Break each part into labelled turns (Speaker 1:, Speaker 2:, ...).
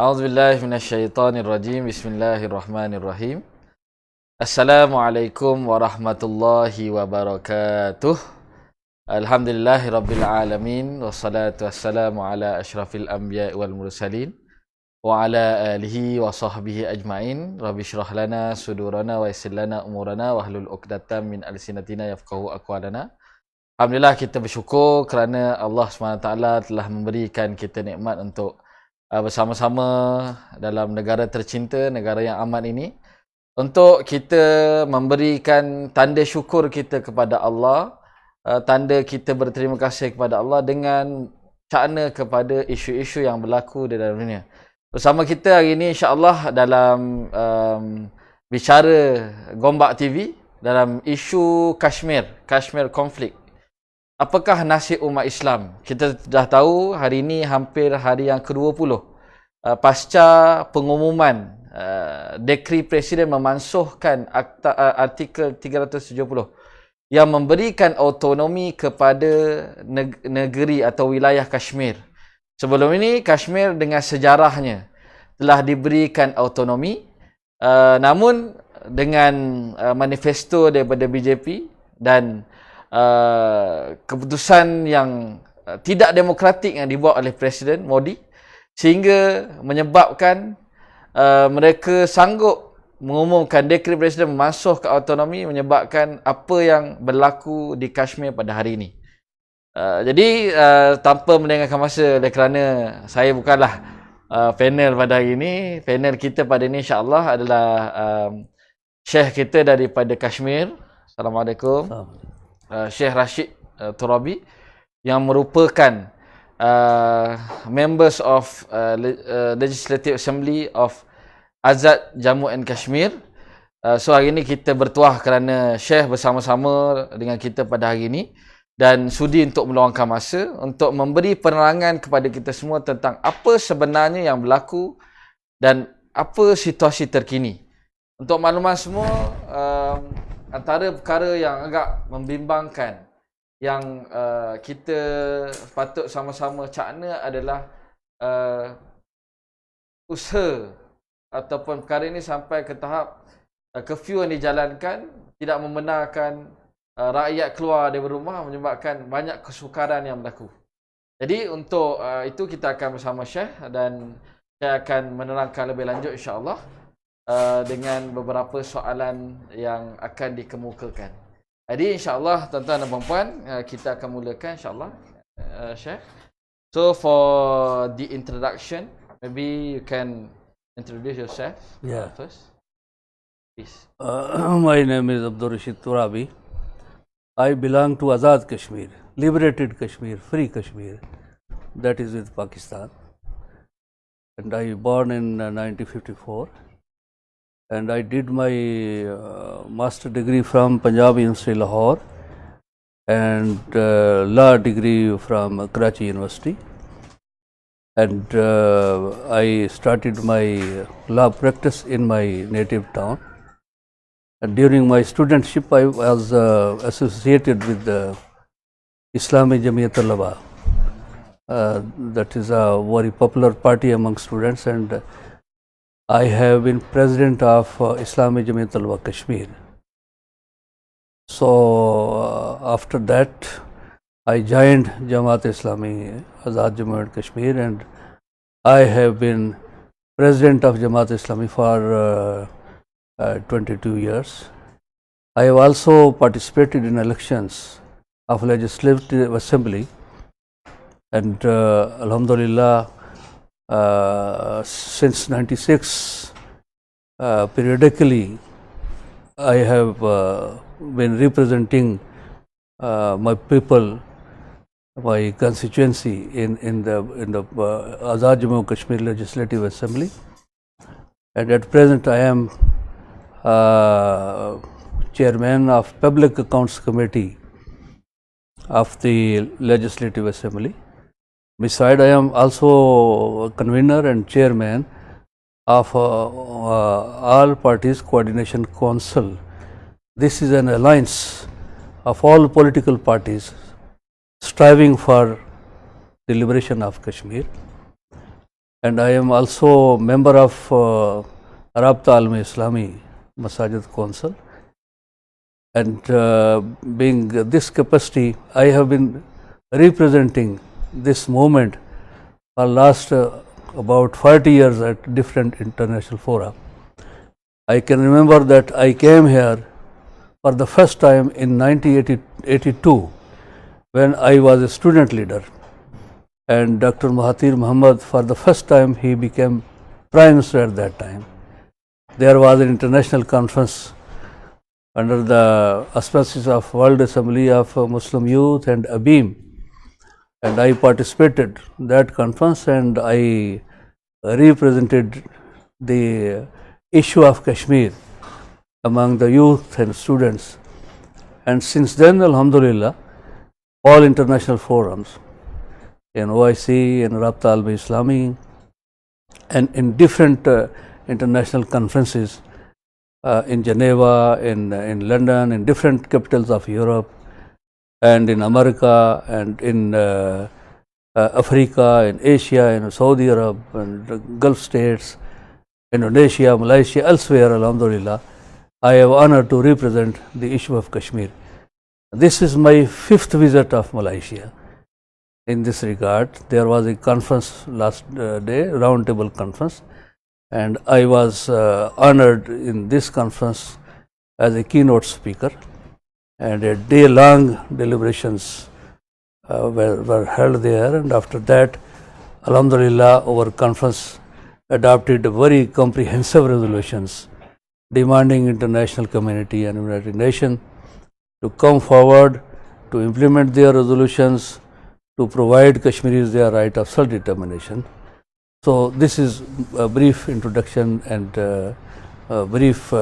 Speaker 1: A'udzubillahi minasyaitonirrajim. Bismillahirrahmanirrahim. Assalamualaikum warahmatullahi wabarakatuh. Alhamdulillahirabbil alamin wassalatu wassalamu ala asyrafil anbiya'i wal mursalin wa ala alihi wa sahbihi ajmain. Rabbi shrah lana sudurana wa yassir lana umurana wa hlul 'uqdatam min alsinatina yafqahu aqwalana. Alhamdulillah, kita bersyukur kerana Allah SWT telah memberikan kita nikmat untuk bersama-sama dalam negara tercinta, negara yang aman ini, untuk kita memberikan tanda syukur kita kepada Allah, tanda kita berterima kasih kepada Allah dengan cakna kepada isu-isu yang berlaku di dalam dunia. Bersama kita hari ini insya-Allah dalam bicara Gombak TV dalam isu Kashmir konflik. Apakah nasib umat Islam? Kita dah tahu hari ini hampir hari yang ke-20 pasca pengumuman dekri Presiden memansuhkan artikel 370 yang memberikan autonomi kepada negeri atau wilayah Kashmir. Sebelum ini Kashmir dengan sejarahnya telah diberikan autonomi, namun dengan manifesto daripada BJP dan keputusan yang tidak demokratik yang dibuat oleh Presiden Modi, sehingga menyebabkan mereka sanggup mengumumkan dekri Presiden memansuhkan autonomi, menyebabkan apa yang berlaku di Kashmir pada hari ini. Jadi tanpa melengahkan masa, oleh kerana saya bukanlah panel pada hari ini. Panel kita pada ini insya-Allah adalah Syeikh kita daripada Kashmir. Assalamualaikum. Syeikh Rasyid Atturobi, yang merupakan members of Legislative Assembly of Azad Jammu and Kashmir. So hari ini kita bertuah kerana Syeikh bersama-sama dengan kita pada hari ini dan sudi untuk meluangkan masa untuk memberi penerangan kepada kita semua tentang apa sebenarnya yang berlaku dan apa situasi terkini. Untuk makluman semua, antara perkara yang agak membimbangkan yang kita patut sama-sama cakna adalah usaha ataupun perkara ini sampai ke tahap curfew yang dijalankan tidak membenarkan rakyat keluar dari rumah, menyebabkan banyak kesukaran yang berlaku. Jadi untuk itu kita akan bersama Syekh dan saya akan menerangkan lebih lanjut insya-Allah dengan beberapa soalan yang akan dikemukakan. Jadi insya-Allah tuan-tuan dan puan-puan, kita akan mulakan insya-Allah Syekh. So for the introduction, maybe you can introduce yourself first. Please.
Speaker 2: My name is Abdur Atturobi. I belong to Azad Kashmir, liberated Kashmir, free Kashmir, that is with Pakistan. And I born in 1954. And I did my master degree from Punjab University, Lahore, and law degree from Karachi University. And I started my law practice in my native town. And during my studentship, I was associated with the Islami Jamaat that is a very popular party among students, and I have been president of Islami Jamaat Kashmir. So after that, I joined Jamaat Islami Azad Jammu and Kashmir, and I have been president of Jamaat Islami for 22 years. I have also participated in elections of Legislative Assembly, and Alhamdulillah, since 96, periodically I have been representing my people, my constituency in the Azad Jammu and Kashmir Legislative Assembly, and at present I am chairman of Public Accounts Committee of the Legislative Assembly. Besides, I am also convener and chairman of All Parties Coordination Council. This is an alliance of all political parties striving for the liberation of Kashmir. and I am also member of Rabta Islami Masajid Council. And being this capacity, I have been representing this movement for last about 40 years at different international fora. I can remember that I came here for the first time in 1982 when I was a student leader, and Dr. Mahathir Mohamad, for the first time, he became Prime Minister at that time. There was an international conference under the auspices of World Assembly of Muslim Youth and ABEAM, and I participated in that conference, and I represented the issue of Kashmir among the youth and students. And since then, Alhamdulillah, all international forums in OIC, in Rabta Islami, and in different international conferences in Geneva, in London, in different capitals of Europe, and in America, and in Africa, in Asia, in Saudi Arab, and the Gulf states, Indonesia, Malaysia, elsewhere, Alhamdulillah, I have honor to represent the issue of Kashmir. This is my 5th visit of Malaysia. In this regard, there was a conference last day, roundtable conference, and I was honored in this conference as a keynote speaker, and a day-long deliberations were held there, and after that, Alhamdulillah, our conference adopted very comprehensive resolutions demanding international community and United Nations to come forward to implement their resolutions, to provide Kashmiris their right of self-determination. So this is a brief introduction and a brief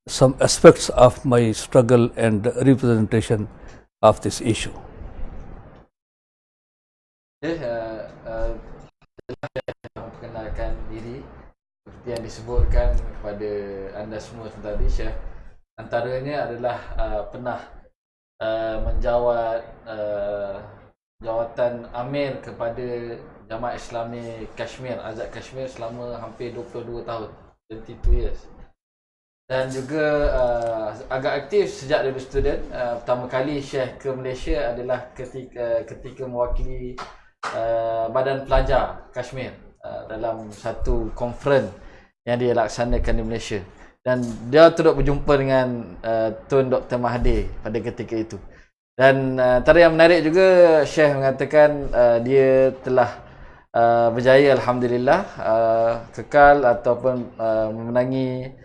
Speaker 2: some aspects of my struggle and representation of this issue.
Speaker 1: Perkenalkan diri seperti yang disebutkan kepada anda semua tadi, Syekh antaranya adalah pernah menjawat jawatan Amir kepada Jamaat Islami Kashmir, Azad Kashmir selama hampir 22 tahun, 22 years. Dan juga agak aktif sejak dari student. Pertama kali Syekh ke Malaysia adalah ketika mewakili Badan Pelajar Kashmir dalam satu conference yang dia laksanakan di Malaysia. Dan dia turut berjumpa dengan Tun Dr. Mahathir pada ketika itu. Dan antara yang menarik juga, Syekh mengatakan dia telah berjaya, Alhamdulillah, kekal ataupun memenangi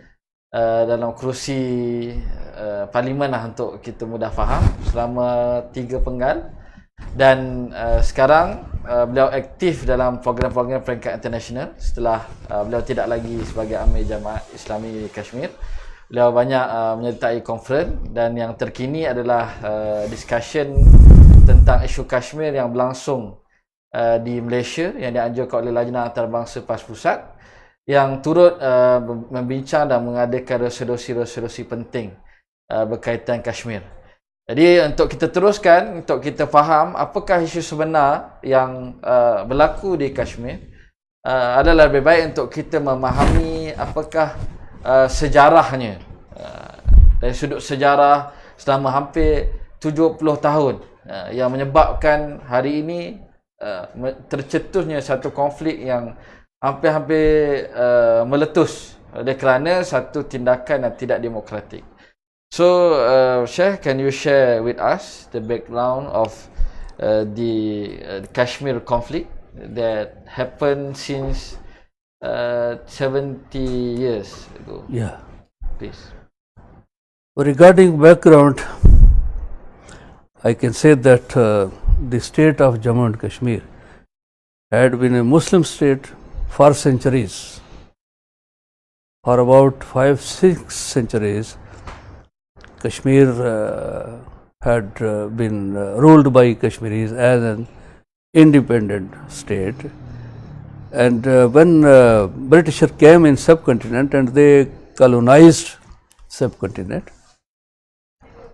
Speaker 1: dalam kerusi parlimen lah, untuk kita mudah faham, selama 3 penggal. Dan sekarang beliau aktif dalam program-program peringkat internasional setelah beliau tidak lagi sebagai Amir Jamaat Islami Kashmir. Beliau banyak menyertai conference, dan yang terkini adalah discussion tentang isu Kashmir yang berlangsung di Malaysia yang dianjurkan oleh Lajnah Antarabangsa PAS Pusat, yang turut membincang dan mengadakan resolusi-resolusi penting berkaitan Kashmir. Jadi untuk kita teruskan, untuk kita faham apakah isu sebenar yang berlaku di Kashmir, adalah lebih baik untuk kita memahami apakah sejarahnya. Dari sudut sejarah selama hampir 70 tahun yang menyebabkan hari ini tercetusnya satu konflik yang hampir-hampir meletus oleh kerana satu tindakan yang tidak demokratik. So, Sheikh, can you share with us the background of the Kashmir conflict that happened since 70 years ago?
Speaker 2: Yeah.
Speaker 1: Please.
Speaker 2: Regarding background, I can say that the state of Jammu and Kashmir had been a Muslim state for centuries. For about 5-6 centuries, Kashmir had been ruled by Kashmiris as an independent state. And when Britishers came in subcontinent and they colonized subcontinent,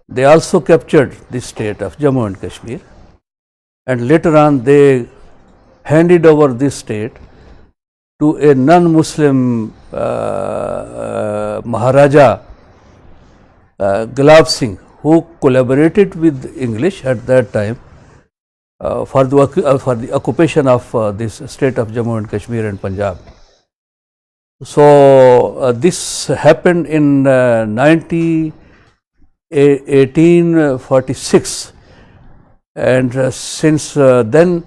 Speaker 2: they also captured the state of Jammu and Kashmir. And later on they handed over this state to a non-Muslim Maharaja Gulab Singh, who collaborated with English at that time for the occupation of this state of Jammu and Kashmir and Punjab. So this happened in 1846, and since then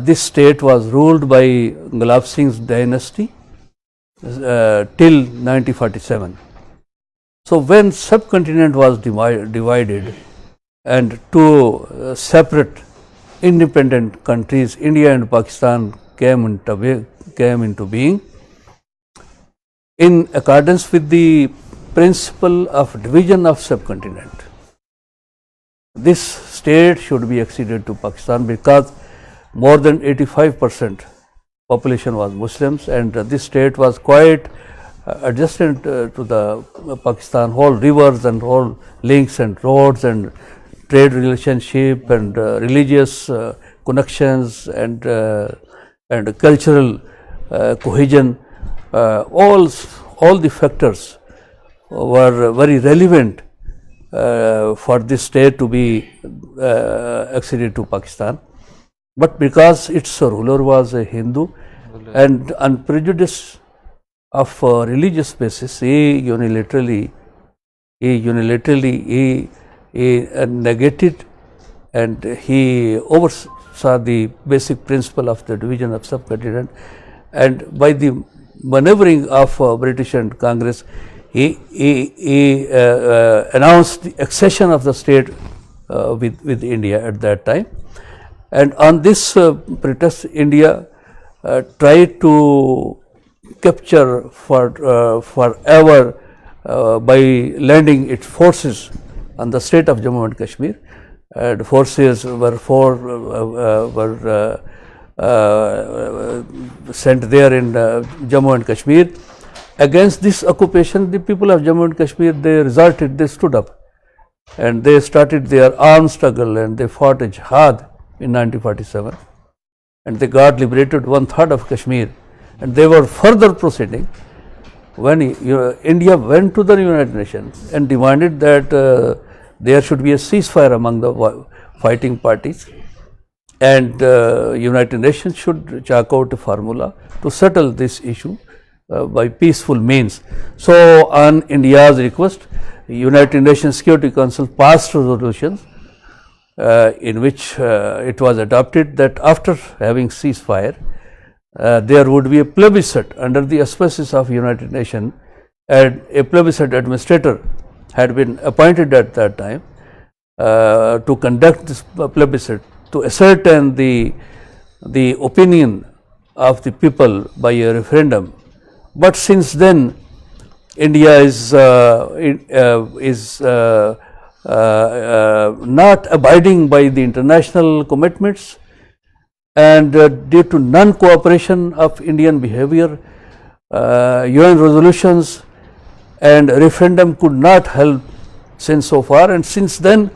Speaker 2: this state was ruled by Gulab Singh's dynasty till 1947. So when subcontinent was divided and two separate independent countries, India and Pakistan, came into being, in accordance with the principle of division of subcontinent, this state should be acceded to Pakistan, because more than 85% population was Muslims, and this state was quite adjacent to the Pakistan, whole rivers and whole links and roads and trade relationship and religious connections and cultural cohesion. All the factors were very relevant for this state to be acceded to Pakistan. But because its ruler was a Hindu, and on prejudice of religious basis, he unilaterally negated, and he oversaw the basic principle of the division of subcontinent, and by the maneuvering of British and Congress, he announced the accession of the state with India at that time. And on this pretext, India tried to capture forever by landing its forces on the state of Jammu and Kashmir. The forces were sent there in Jammu and Kashmir. Against this occupation, the people of Jammu and Kashmir, they stood up, and they started their armed struggle, and they fought a jihad in 1947, and they got liberated 1/3 of Kashmir, and they were further proceeding when India went to the United Nations and demanded that there should be a ceasefire among the fighting parties, and United Nations should chalk out a formula to settle this issue by peaceful means. So on India's request, United Nations Security Council passed resolutions in which it was adopted that after having ceasefire, there would be a plebiscite under the auspices of United Nations, and a plebiscite administrator had been appointed at that time to conduct this plebiscite, to ascertain the opinion of the people by a referendum. But since then, India is not abiding by the international commitments, and due to non-cooperation of Indian behavior, UN resolutions and referendum could not help since so far, and since then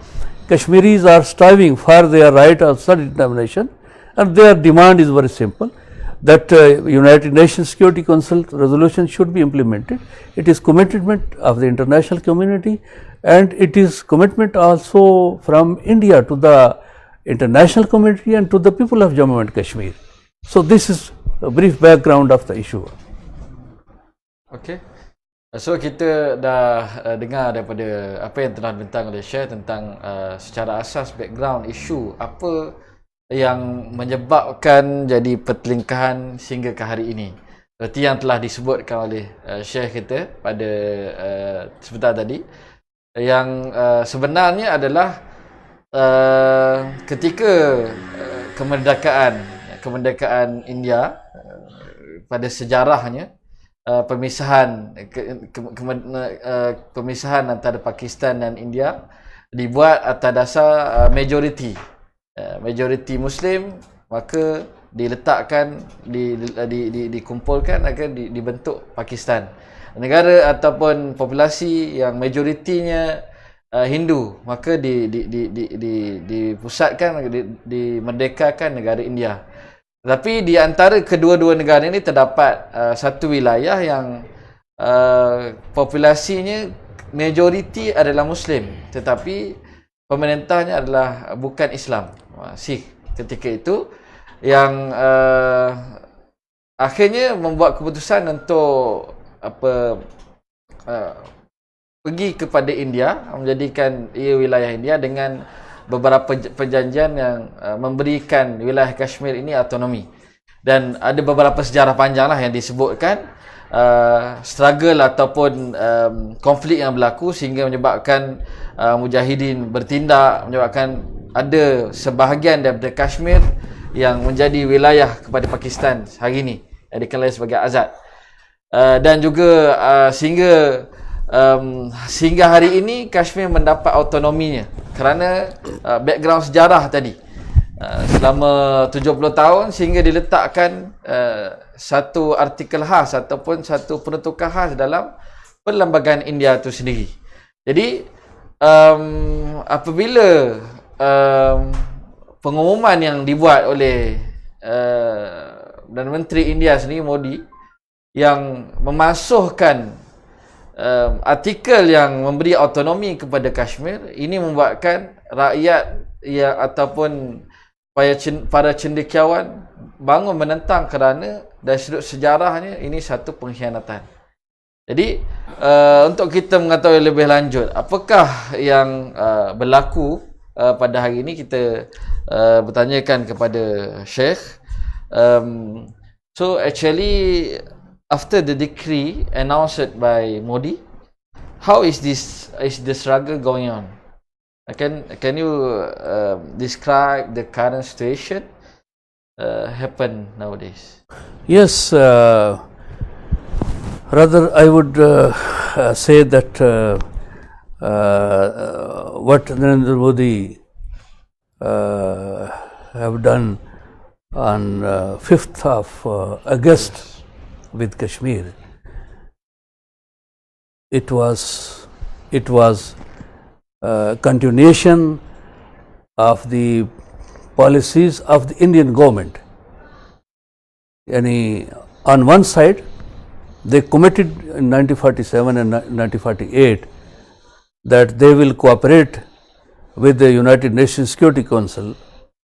Speaker 2: Kashmiris are striving for their right of self-determination, and their demand is very simple, that United Nations Security Council resolution should be implemented. It is commitment of the international community, and it is commitment also from India to the international community and to the people of Jammu and Kashmir. So this is a brief background of the issue.
Speaker 1: Okay. So kita dah dengar daripada apa yang telah dibentang oleh Syekh tentang secara asas background isu apa yang menyebabkan jadi pertelingkahan sehingga ke hari ini. Seperti yang telah disebutkan oleh Syekh kita pada sebentar tadi, yang sebenarnya adalah ketika kemerdekaan India pada sejarahnya, pemisahan antara Pakistan dan India dibuat atas dasar majoriti Muslim, maka diletakkan dikumpulkan agar dibentuk Pakistan, negara ataupun populasi yang majoritinya Hindu, maka dipusatkan, dimerdekakan negara India. Tapi di antara kedua-dua negara ini terdapat satu wilayah yang populasinya majoriti adalah Muslim, tetapi pemerintahnya adalah bukan Islam, Syeikh ketika itu, yang akhirnya membuat keputusan untuk pergi kepada India, menjadikan ia wilayah India dengan beberapa perjanjian yang memberikan wilayah Kashmir ini autonomi. Dan ada beberapa sejarah panjang lah yang disebutkan struggle ataupun konflik yang berlaku sehingga menyebabkan mujahidin bertindak, menyebabkan ada sebahagian daripada Kashmir yang menjadi wilayah kepada Pakistan hari ini yang dikenali sebagai Azad. Dan juga sehingga hari ini Kashmir mendapat autonominya kerana background sejarah tadi, selama 70 tahun sehingga diletakkan satu artikel khas ataupun satu peruntukan khas dalam perlembagaan India itu sendiri. Jadi apabila pengumuman yang dibuat oleh dan Menteri India sendiri, Modi, yang memasukkan artikel yang memberi autonomi kepada Kashmir, ini membuatkan rakyat ataupun para cendekiawan bangun menentang kerana dari sudut sejarahnya ini satu pengkhianatan. Jadi untuk kita mengetahui lebih lanjut apakah yang berlaku pada hari ini, kita bertanyakan kepada Syeikh. So actually, after the decree announced by Modi, how is the struggle going on? Can you describe the current situation happen nowadays?
Speaker 2: Yes, rather I would say that what Narendra Modi have done on 5th of August with Kashmir, it was continuation of the policies of the Indian government. On one side, they committed in 1947 and 1948 that they will cooperate with the United Nations Security Council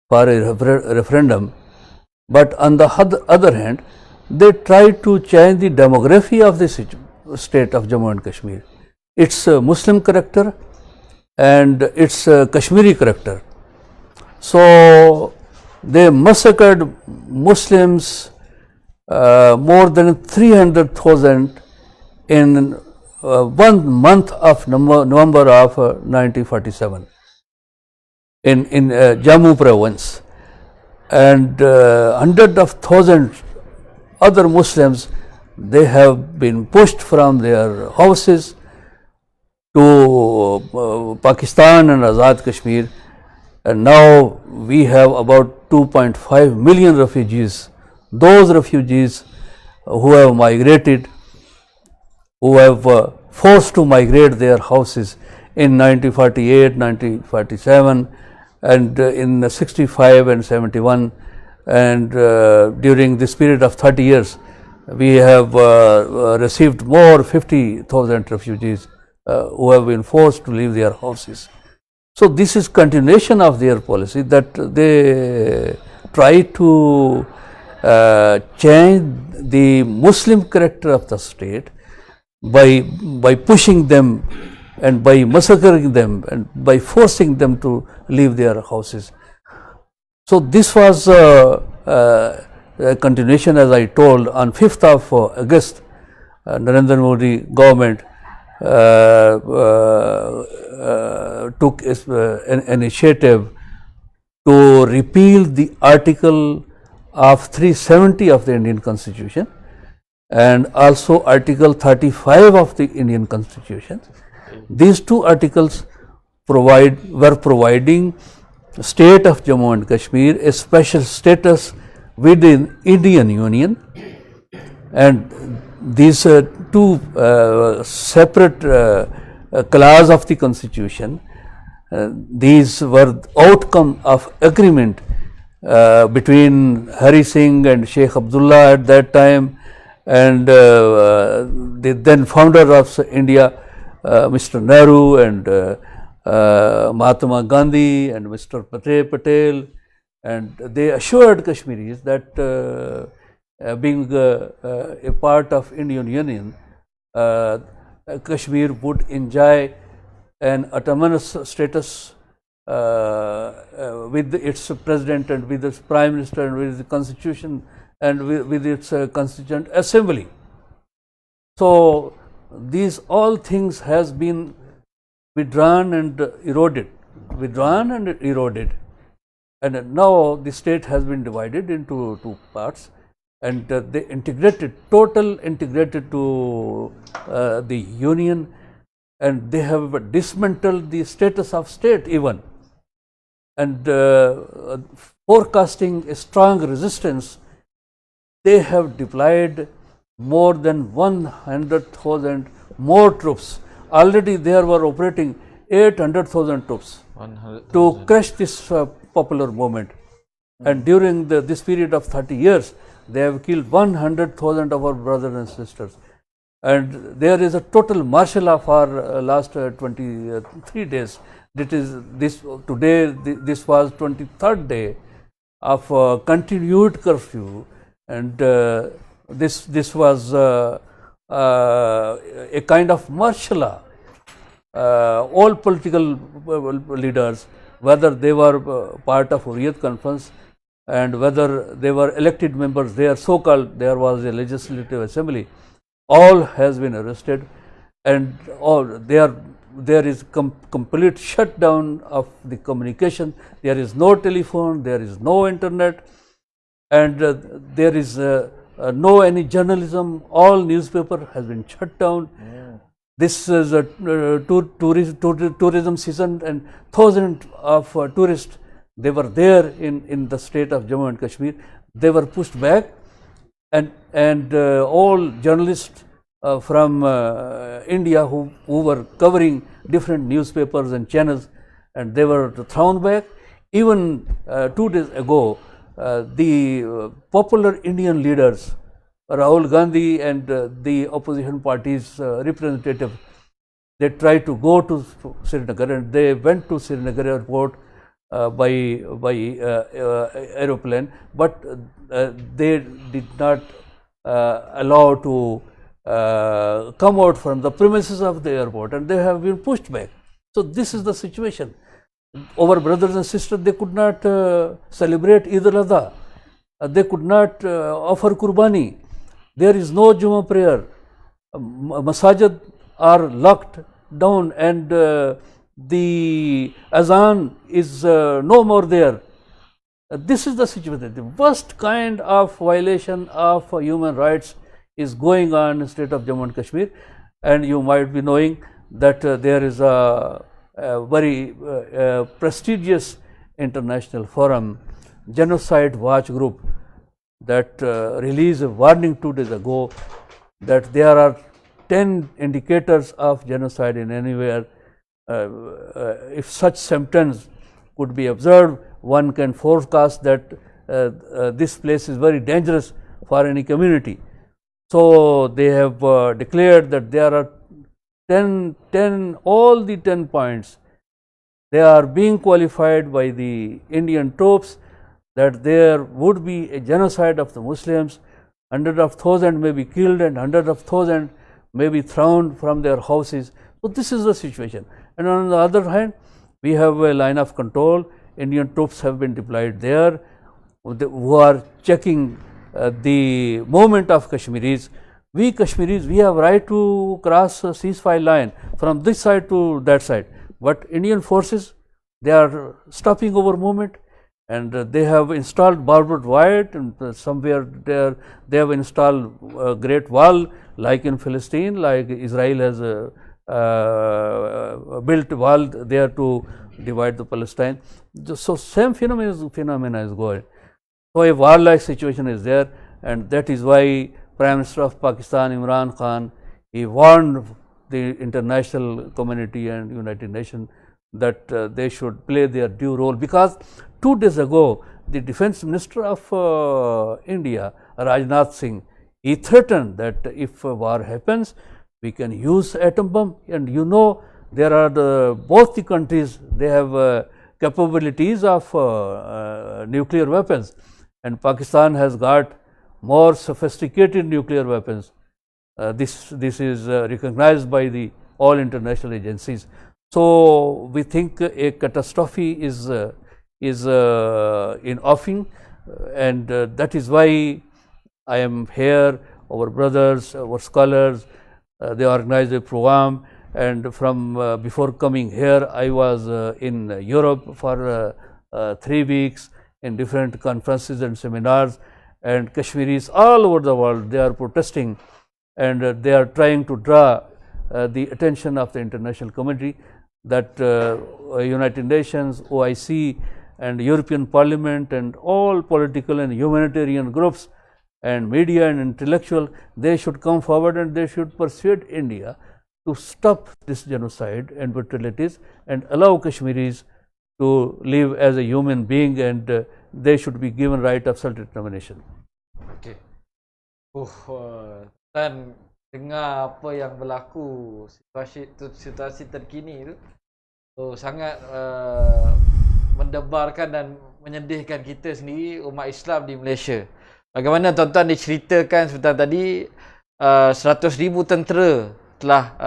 Speaker 2: for a referendum, but on the other hand, they tried to change the demography of the state of Jammu and Kashmir, its Muslim character and its Kashmiri character. So they massacred Muslims more than 300,000 in 1 month of November of 1947 in Jammu province, and hundreds of thousands other Muslims, they have been pushed from their houses to Pakistan and Azad Kashmir, and now we have about 2.5 million refugees. Those refugees who have migrated, who have forced to migrate their houses in 1948, 1947, and in 65 and 71, and during this period of 30 years, we have received more 50,000 refugees who have been forced to leave their houses. So this is continuation of their policy, that they try to change the Muslim character of the state by pushing them and by massacring them and by forcing them to leave their houses. So this was a continuation, as I told. On 5th of August, Narendra Modi government took an initiative to repeal the article of 370 of the Indian Constitution and also Article 35 of the Indian Constitution. These two articles were providing state of Jammu and Kashmir a special status within Indian Union, and these two separate clause of the Constitution, these were outcome of agreement between Hari Singh and Sheikh Abdullah at that time, and the then founder of India, Mr. Nehru, and Mahatma Gandhi and Mr. Patel, and they assured Kashmiris that being a part of Indian Union, Kashmir would enjoy an autonomous status with its president and with its prime minister and with the constitution and with its constituent assembly. So these all things has been withdrawn and eroded, and now the state has been divided into two parts, and they integrated to the union, and they have dismantled the status of state even, and forecasting a strong resistance, they have deployed more than 100,000 more troops. Already there were operating 800,000 troops to crush this popular movement. And during this period of 30 years, they have killed 100,000 of our brothers and sisters. And there is a total martial law for last 23 days. Today this was 23rd day of continued curfew, and this was a kind of martial law. All political leaders, whether they were part of Hurriyat conference and whether they were elected members, there was a legislative assembly, all has been arrested, and there is complete shutdown of the communication. There is no telephone, there is no internet, and there is no any journalism. All newspaper has been shut down. This is a tourism season, and thousands of tourists, they were there in the state of Jammu and Kashmir. They were pushed back, and all journalists from India who were covering different newspapers and channels, and they were thrown back. Even 2 days ago, the popular Indian leaders, Rahul Gandhi and the opposition party's representative, they tried to go to Srinagar, and they went to Srinagar airport by aeroplane, but they did not allow to come out from the premises of the airport, and they have been pushed back. So this is the situation. Our brothers and sisters, they could not celebrate Eid al-Adha. They could not offer Qurbani. There is no Jummah prayer. Masajid are locked down, and the azan is no more there. This is the situation. The worst kind of violation of human rights is going on in the state of Jammu and Kashmir, and you might be knowing that there is a very prestigious international forum, Genocide Watch Group, that released a warning 2 days ago that there are 10 indicators of genocide in anywhere. If such symptoms could be observed, one can forecast that this place is very dangerous for any community. So they have declared that there are 10, all the 10 points, they are being qualified by the Indian troops, that there would be a genocide of the Muslims. Hundreds of thousands may be killed, and hundreds of thousands may be thrown from their houses. So this is the situation. And on the other hand, we have a line of control. Indian troops have been deployed there, who are checking the movement of Kashmiris. We Kashmiris, we have right to cross a ceasefire line from this side to that side, but Indian forces, they are stopping our movement, and they have installed barbed wire, and somewhere they have installed a great wall, like in Palestine, like Israel has built a wall there to divide the Palestine. So same phenomena is going. So a war-like situation is there, and that is why Prime Minister of Pakistan, Imran Khan, he warned the international community and United Nations that they should play their due role, because 2 days ago the Defense Minister of India, Rajnath Singh, he threatened that if war happens, we can use atom bomb. And you know, there are both the countries, they have capabilities of nuclear weapons, and Pakistan has got more sophisticated nuclear weapons. This is recognized by the all international agencies. So we think a catastrophe is in offing, and that is why I am here. Our brothers, our scholars, they organized a program, and from before coming here, I was in Europe for 3 weeks in different conferences and seminars, and Kashmiris all over the world, they are protesting, and they are trying to draw the attention of the international community that United Nations, OIC, and European Parliament, and all political and humanitarian groups and media and intellectual, they should come forward and they should persuade India to stop this genocide and brutalities and allow Kashmiris to live as a human being, and they should be given right of self-determination.
Speaker 1: Okay. Dan dengar apa yang berlaku, situasi terkini tu, sangat mendebarkan dan menyedihkan kita sendiri, umat Islam di Malaysia. Bagaimana tuan-tuan diceritakan sebentar tadi, 100,000 tentera telah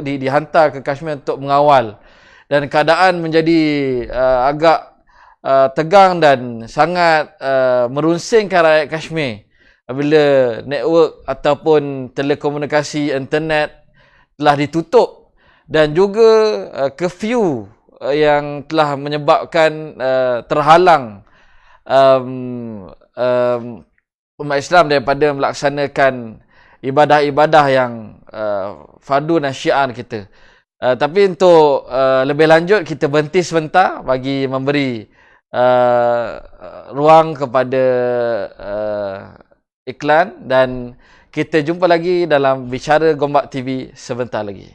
Speaker 1: dihantar ke Kashmir untuk mengawal, dan keadaan menjadi agak tegang dan sangat merunsingkan rakyat Kashmir apabila network ataupun telekomunikasi internet telah ditutup, dan juga curfew yang telah menyebabkan terhalang umat Islam daripada melaksanakan ibadah-ibadah yang fardu dan syiar kita. Tapi untuk lebih lanjut, kita berhenti sebentar bagi memberi ruang kepada iklan, dan kita jumpa lagi dalam Bicara Gombak TV sebentar lagi.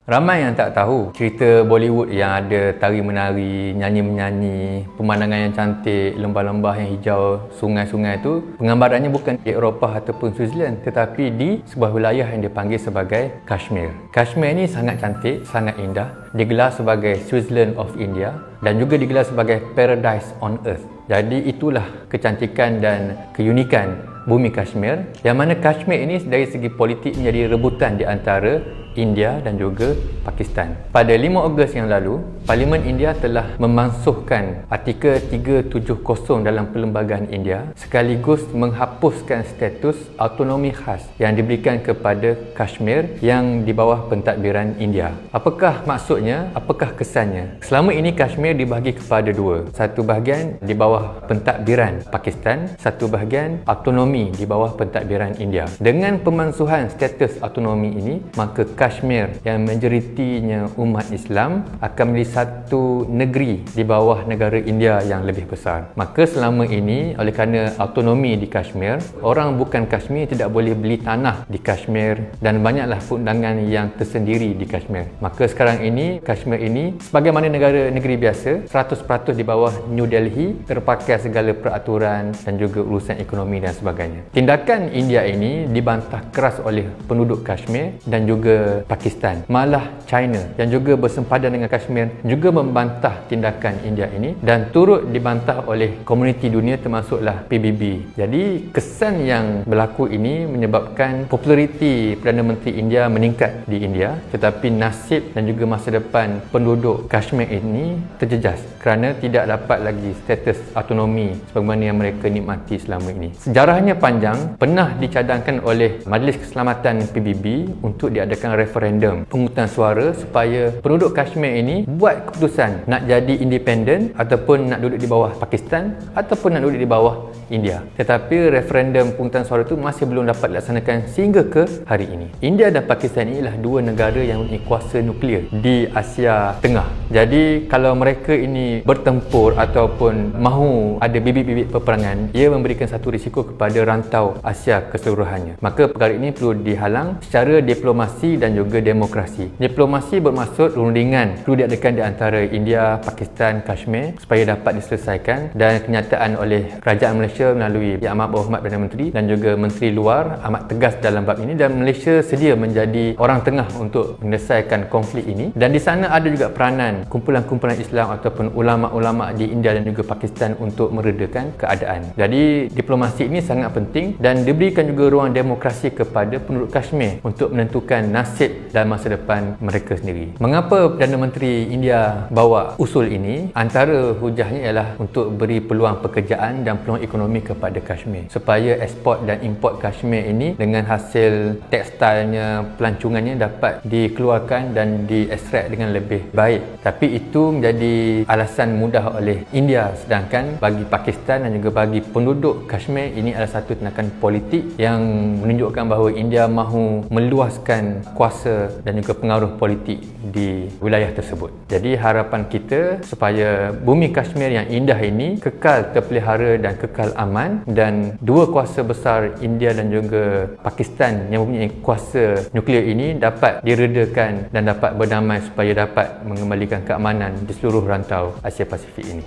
Speaker 3: Ramai yang tak tahu cerita Bollywood yang ada tari-menari, nyanyi-menyanyi, pemandangan yang cantik, lembah-lembah yang hijau, sungai-sungai itu penggambarannya bukan di Eropah ataupun Switzerland, tetapi di sebuah wilayah yang dipanggil sebagai Kashmir. Kashmir ini sangat cantik, sangat indah, digelar sebagai Switzerland of India dan juga digelar sebagai Paradise on Earth. Jadi itulah kecantikan dan keunikan bumi Kashmir, yang mana Kashmir ini dari segi politik menjadi rebutan di antara India dan juga Pakistan. Pada 5 Ogos yang lalu, Parlimen India telah memansuhkan artikel 370 dalam Perlembagaan India, sekaligus menghapuskan status autonomi khas yang diberikan kepada Kashmir yang di bawah pentadbiran India. Apakah maksudnya? Apakah kesannya? Selama ini Kashmir dibahagi kepada dua. Satu bahagian di bawah pentadbiran Pakistan, satu bahagian autonomi di bawah pentadbiran India. Dengan pemansuhan status autonomi ini, maka Kashmir yang majoritinya umat Islam akan menjadi satu negeri di bawah negara India yang lebih besar. Maka selama ini, oleh kerana autonomi di Kashmir, orang bukan Kashmir tidak boleh beli tanah di Kashmir, dan banyaklah perundangan yang tersendiri di Kashmir. Maka sekarang ini, Kashmir ini sebagaimana negeri biasa, 100% di bawah New Delhi, terpakai segala peraturan dan juga urusan ekonomi dan sebagainya. Tindakan India ini dibantah keras oleh penduduk Kashmir dan juga Pakistan. Malah China yang juga bersempadan dengan Kashmir juga membantah tindakan India ini, dan turut dibantah oleh komuniti dunia termasuklah PBB. Jadi kesan yang berlaku ini menyebabkan populariti Perdana Menteri India meningkat di India, tetapi nasib dan juga masa depan penduduk Kashmir ini terjejas kerana tidak dapat lagi status autonomi sebagaimana yang mereka nikmati selama ini. Sejarahnya panjang, pernah dicadangkan oleh Majlis Keselamatan PBB untuk diadakan referendum penghutang suara supaya penduduk Kashmir ini buat keputusan nak jadi independen ataupun nak duduk di bawah Pakistan ataupun nak duduk di bawah India. Tetapi referendum penghutang suara itu masih belum dapat dilaksanakan sehingga ke hari ini. India dan Pakistan ini ialah dua negara yang mempunyai kuasa nuklear di Asia Tengah. Jadi kalau mereka ini bertempur ataupun mahu ada bibit-bibit peperangan, ia memberikan satu risiko kepada rantau Asia keseluruhannya. Maka perkara ini perlu dihalang secara diplomasi dan dan juga demokrasi. Diplomasi bermaksud rundingan perlu diadakan di antara India, Pakistan, Kashmir supaya dapat diselesaikan, dan kenyataan oleh Kerajaan Malaysia melalui Yang Amat Berhormat Perdana Menteri dan juga Menteri Luar amat tegas dalam bab ini, dan Malaysia sedia menjadi orang tengah untuk menyelesaikan konflik ini. Dan di sana ada juga peranan kumpulan-kumpulan Islam ataupun ulama-ulama di India dan juga Pakistan untuk meredakan keadaan. Jadi diplomasi ini sangat penting dan diberikan juga ruang demokrasi kepada penduduk Kashmir untuk menentukan nasib dan masa depan mereka sendiri. Mengapa Perdana Menteri India bawa usul ini? Antara hujahnya ialah untuk beri peluang pekerjaan dan peluang ekonomi kepada Kashmir, supaya ekspor dan import Kashmir ini dengan hasil tekstilnya, pelancongannya dapat dikeluarkan dan diekstrak dengan lebih baik. Tapi itu menjadi alasan mudah oleh India, sedangkan bagi Pakistan dan juga bagi penduduk Kashmir ini adalah satu tindakan politik yang menunjukkan bahawa India mahu meluaskan kuasa dan juga pengaruh politik di wilayah tersebut. Jadi harapan kita supaya bumi Kashmir yang indah ini kekal terpelihara dan kekal aman, dan dua kuasa besar India dan juga Pakistan yang mempunyai kuasa nuklear ini dapat diredakan dan dapat berdamai supaya dapat mengembalikan keamanan di seluruh rantau Asia Pasifik ini.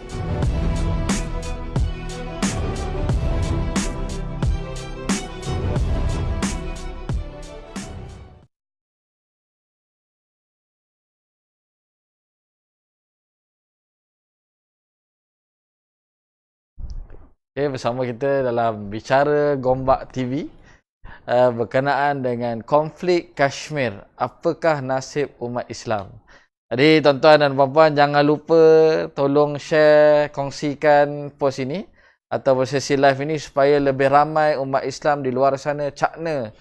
Speaker 1: Okay, bersama kita dalam Bicara Gombak TV berkenaan dengan konflik Kashmir. Apakah nasib umat Islam? Jadi tuan-tuan dan puan-puan, jangan lupa tolong share, kongsikan post ini atau sesi live ini supaya lebih ramai umat Islam di luar sana cakna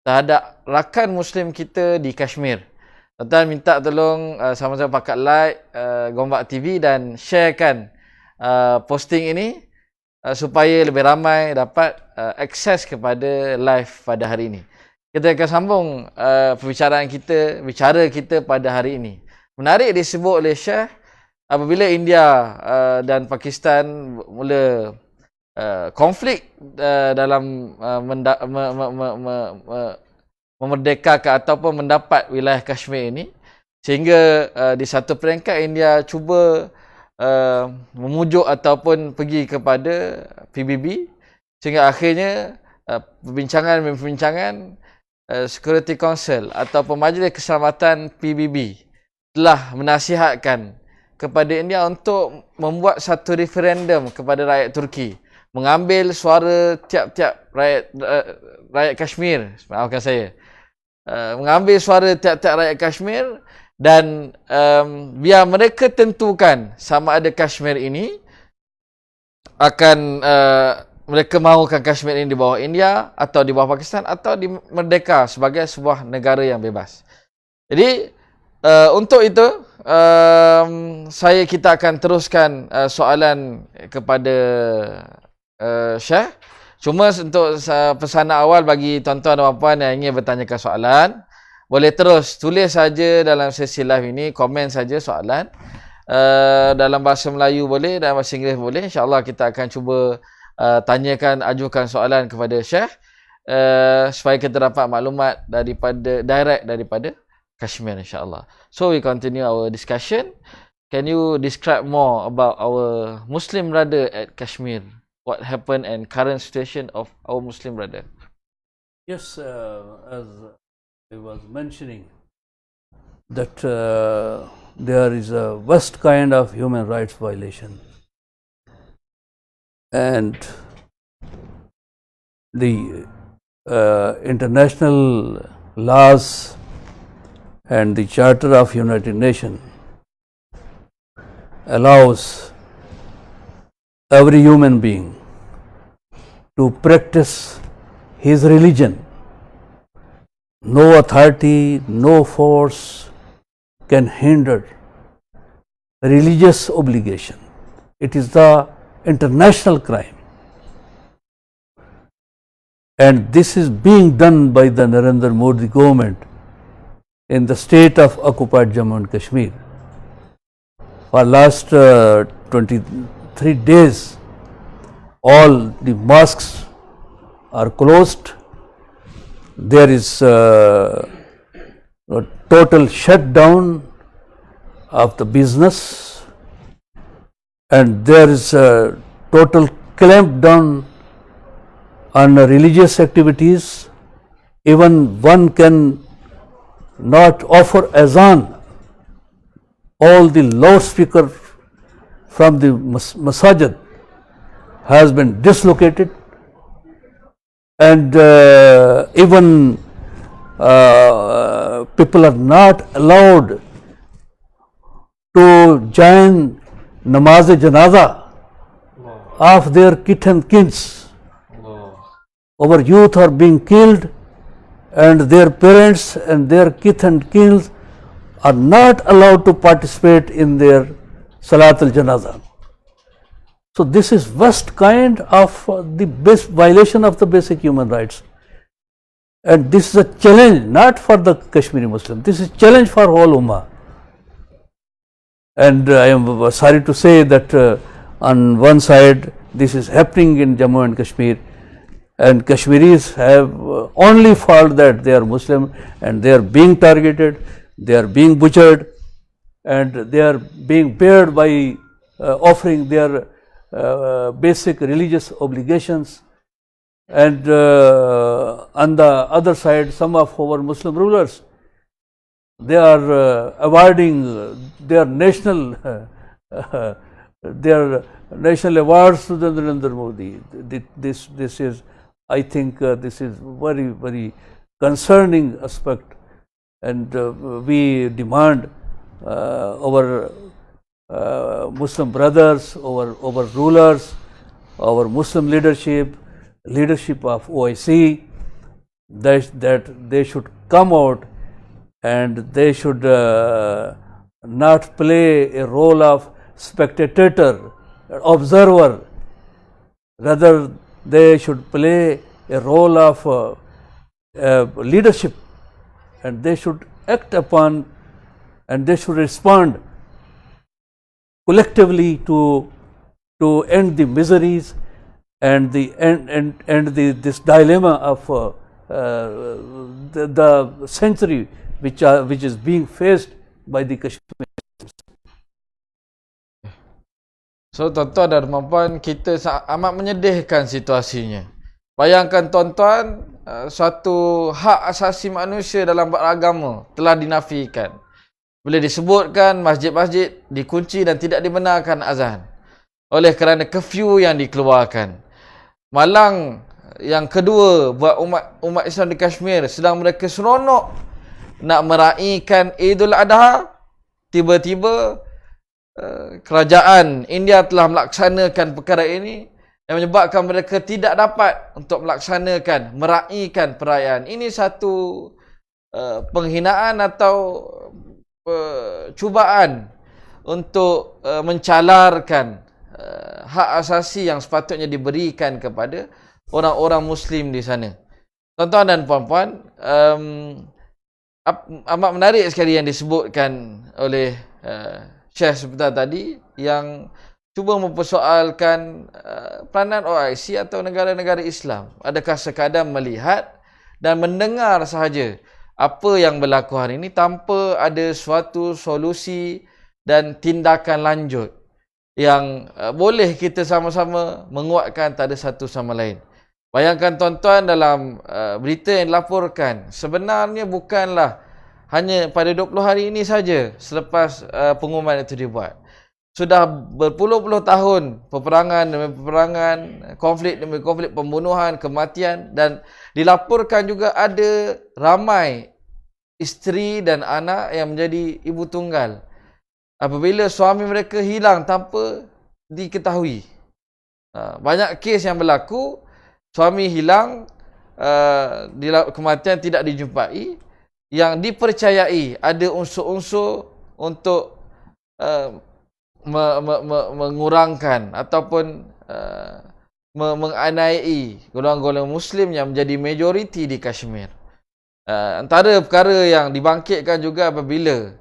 Speaker 1: terhadap rakan Muslim kita di Kashmir. Tuan-tuan minta tolong sama-sama pakat like Gombak TV dan sharekan posting ini supaya lebih ramai dapat akses kepada live pada hari ini. Kita akan sambung perbicaraan kita, bicara kita pada hari ini. Menarik disebut oleh Syeikh, apabila India dan Pakistan mula konflik dalam memerdekakan ataupun mendapat wilayah Kashmir ini, sehingga di satu peringkat India cuba memujuk ataupun pergi kepada PBB, sehingga akhirnya perbincangan Security Council ataupun Majlis Keselamatan PBB telah menasihatkan kepada India untuk membuat satu referendum kepada rakyat Turki, mengambil suara tiap-tiap rakyat Kashmir, maafkan saya, mengambil suara tiap-tiap rakyat Kashmir dan biar mereka tentukan sama ada Kashmir ini akan mereka mahukan Kashmir ini di bawah India atau di bawah Pakistan atau di merdeka sebagai sebuah negara yang bebas. Jadi untuk itu kita akan teruskan soalan kepada Syeikh. Cuma untuk pesanan awal bagi tuan-tuan dan puan yang ingin bertanyakan soalan, boleh terus tulis saja dalam sesi live ini, komen saja soalan. Dalam bahasa Melayu boleh, dalam bahasa Inggeris boleh. InsyaAllah kita akan cuba ajukan soalan kepada Syeikh supaya kita dapat maklumat daripada Kashmir, insyaAllah. So we continue our discussion. Can you describe more about our Muslim brother at Kashmir? What happened and current situation of our Muslim brother?
Speaker 2: Yes, as I was mentioning, that there is a worst kind of human rights violation, and the international laws and the Charter of United Nations allows every human being to practice his religion. No authority, no force can hinder religious obligation. It is the international crime. And this is being done by the Narendra Modi government in the state of occupied Jammu and Kashmir. For last 23 days, all the mosques are closed. There is a total shutdown of the business, and there is a total clampdown on religious activities. Even one can not offer azan. All the loudspeaker from the masajid has been dislocated, and even people are not allowed to join namaz-e-janaza of their kith and kins. Our youth are being killed, and their parents and their kith and kins are not allowed to participate in their Salat al-Janaza. So this is worst kind of the best violation of the basic human rights. And this is a challenge not for the Kashmiri Muslim, this is a challenge for whole Ummah. And I am sorry to say that on one side this is happening in Jammu and Kashmir, and Kashmiris have only fault that they are Muslim, and they are being targeted, they are being butchered, and they are being paid by offering their basic religious obligations. And on the other side, some of our Muslim rulers, they are awarding their national awards to Narendra Modi. This is, I think, this is very, very concerning aspect, and we demand our Muslim brothers, our rulers, our Muslim leadership of OIC, that they should come out and they should not play a role of spectator, observer. Rather, they should play a role of leadership, and they should act upon, and they should respond collectively to end the miseries and this dilemma of the century which is being faced by the Kashmir.
Speaker 1: So tuan-tuan dan puan-puan, kita amat menyedihkan situasinya. Bayangkan tuan-tuan, suatu hak asasi manusia dalam beragama telah dinafikan. Bila disebutkan masjid-masjid dikunci dan tidak dibenarkan azan oleh kerana curfew yang dikeluarkan. Malang yang kedua buat umat Islam di Kashmir, sedang mereka seronok nak meraihkan Idul Adha, tiba-tiba kerajaan India telah melaksanakan perkara ini yang menyebabkan mereka tidak dapat untuk meraihkan perayaan. Ini satu penghinaan atau cubaan untuk mencalarkan hak asasi yang sepatutnya diberikan kepada orang-orang Muslim di sana. Tuan-tuan dan puan-puan, amat menarik sekali yang disebutkan oleh Syeikh sebentar tadi, yang cuba mempersoalkan peranan OIC atau negara-negara Islam. Adakah sekadar melihat dan mendengar sahaja apa yang berlaku hari ini tanpa ada suatu solusi dan tindakan lanjut yang boleh kita sama-sama menguatkan antara satu sama lain. Bayangkan tuan-tuan, dalam berita yang dilaporkan, sebenarnya bukanlah hanya pada 20 hari ini saja selepas pengumuman itu dibuat. Sudah berpuluh-puluh tahun peperangan demi peperangan, konflik demi konflik, pembunuhan, kematian, dan dilaporkan juga ada ramai isteri dan anak yang menjadi ibu tunggal apabila suami mereka hilang tanpa diketahui. Banyak kes yang berlaku, suami hilang, kematian tidak dijumpai, yang dipercayai ada unsur-unsur untuk mengurangkan ataupun menganiaya golongan-golongan Muslim yang menjadi majoriti di Kashmir. Antara perkara yang dibangkitkan juga apabila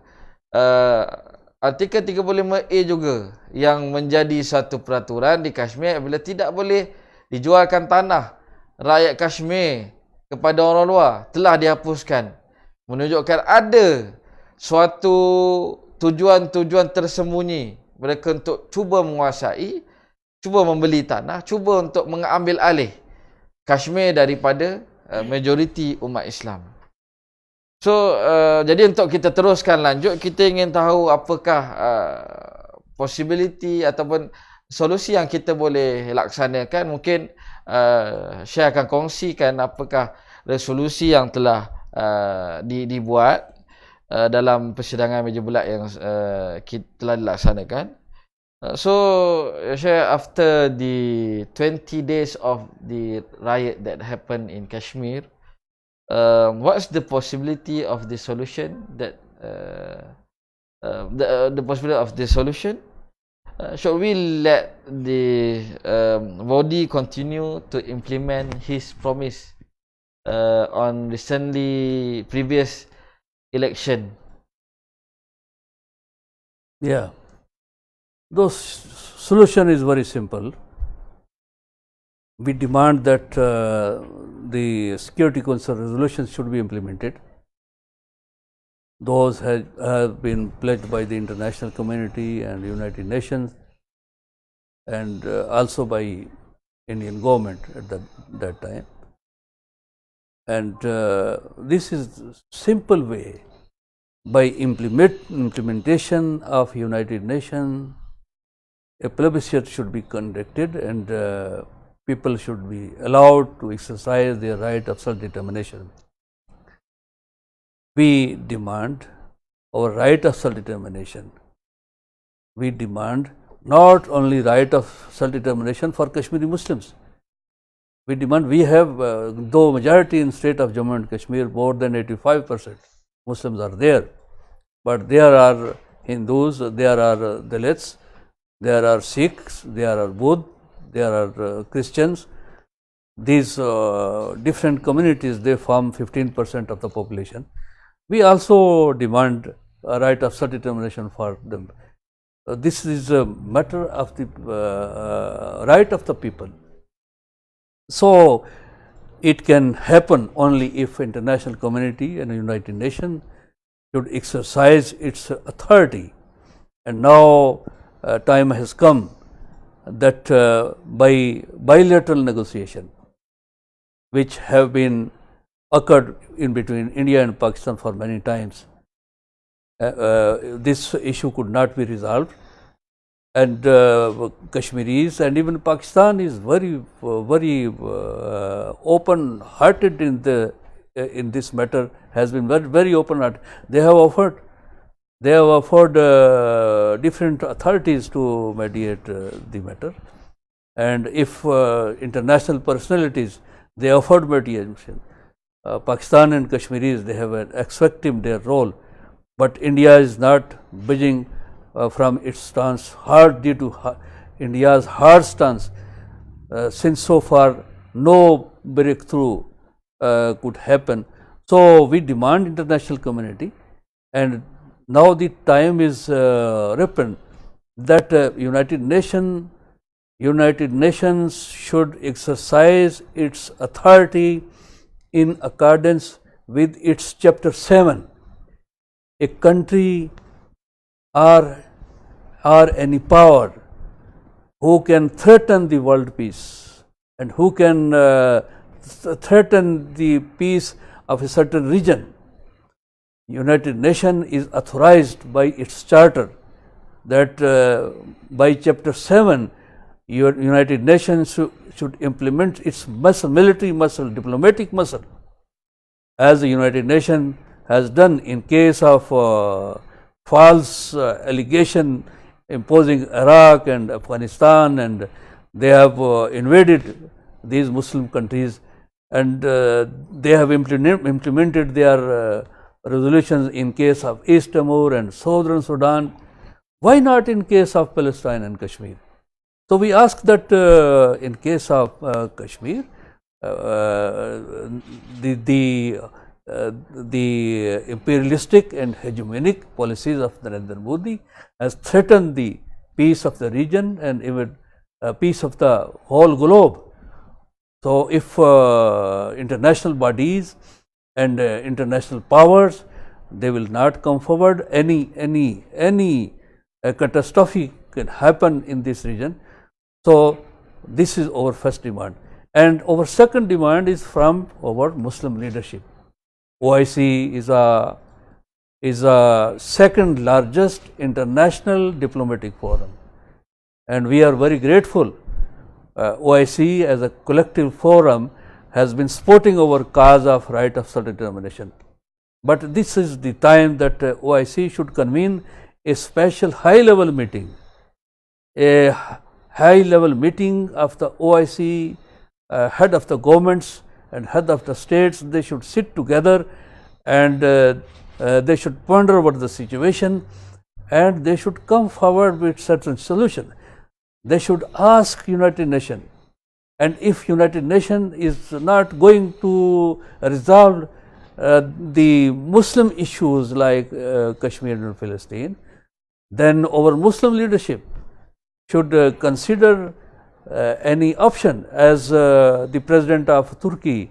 Speaker 1: artikel 35A juga yang menjadi satu peraturan di Kashmir apabila tidak boleh dijualkan tanah rakyat Kashmir kepada orang luar telah dihapuskan. menunjukkan ada suatu tujuan-tujuan tersembunyi mereka untuk cuba menguasai, cuba membeli tanah, cuba untuk mengambil alih Kashmir daripada majoriti umat Islam. So, jadi untuk kita teruskan lanjut, kita ingin tahu apakah possibility ataupun solusi yang kita boleh laksanakan. Mungkin Syekh akan kongsikan apakah resolusi yang telah dibuat dalam persidangan meja bulat yang kita telah dilaksanakan. So, Syekh, after the 20 days of the riot that happened in Kashmir, what's the possibility of the solution that the possibility of the solution? Should we let the body continue to implement his promise on recently previous election?
Speaker 2: Yeah. The solution is very simple. We demand that the Security Council resolutions should be implemented. Those have been pledged by the international community and United Nations, and also by Indian government at that time. And this is simple way. By implementation of United Nations, a plebiscite should be conducted, and people should be allowed to exercise their right of self-determination. We demand our right of self-determination. We demand not only right of self-determination for Kashmiri Muslims. We demand, we have, though majority in state of Jammu and Kashmir, more than 85% Muslims are there, but there are Hindus, there are Dalits, there are Sikhs, there are Buddha, there are Christians. These different communities, they form 15% of the population. We also demand a right of self-determination for them. This is a matter of the right of the people. So, it can happen only if international community and United Nations should exercise its authority. And now time has come that by bilateral negotiation, which have been occurred in between India and Pakistan for many times, this issue could not be resolved, and Kashmiris and even Pakistan is very open-hearted in this matter, has been very open-hearted. They have offered different authorities to mediate the matter, and if international personalities, they offered mediation. Pakistan and Kashmiris, they have accepted their role, but India is not budging from its stance hard due to India's hard stance. Since so far no breakthrough could happen, so we demand international community, and now the time is ripened that United Nations should exercise its authority in accordance with its chapter 7. A country or any power who can threaten the world peace and who can threaten the peace of a certain region, United Nations is authorized by its charter that by chapter 7, United Nations should implement its muscle, military muscle, diplomatic muscle, as the United Nations has done in case of false allegation imposing Iraq and Afghanistan, and they have invaded these Muslim countries, and they have implemented their resolutions in case of East Timor and Southern Sudan. Why not in case of Palestine and Kashmir? So we ask that in case of Kashmir, the imperialistic and hegemonic policies of Narendra Modi has threatened the peace of the region and even peace of the whole globe. So if international bodies and international powers, they will not come forward. Any catastrophe can happen in this region. So this is our first demand. And our second demand is from our Muslim leadership. OIC is a second largest international diplomatic forum, and we are very grateful. OIC as a collective forum has been supporting our cause of right of self-determination. But this is the time that OIC should convene a special high-level meeting, a high-level meeting of the OIC head of the governments and head of the states. They should sit together and they should ponder over the situation, and they should come forward with certain solution. They should ask United Nations, and if United Nations is not going to resolve the Muslim issues like Kashmir and Palestine, then our Muslim leadership should consider any option. As the president of Turkey,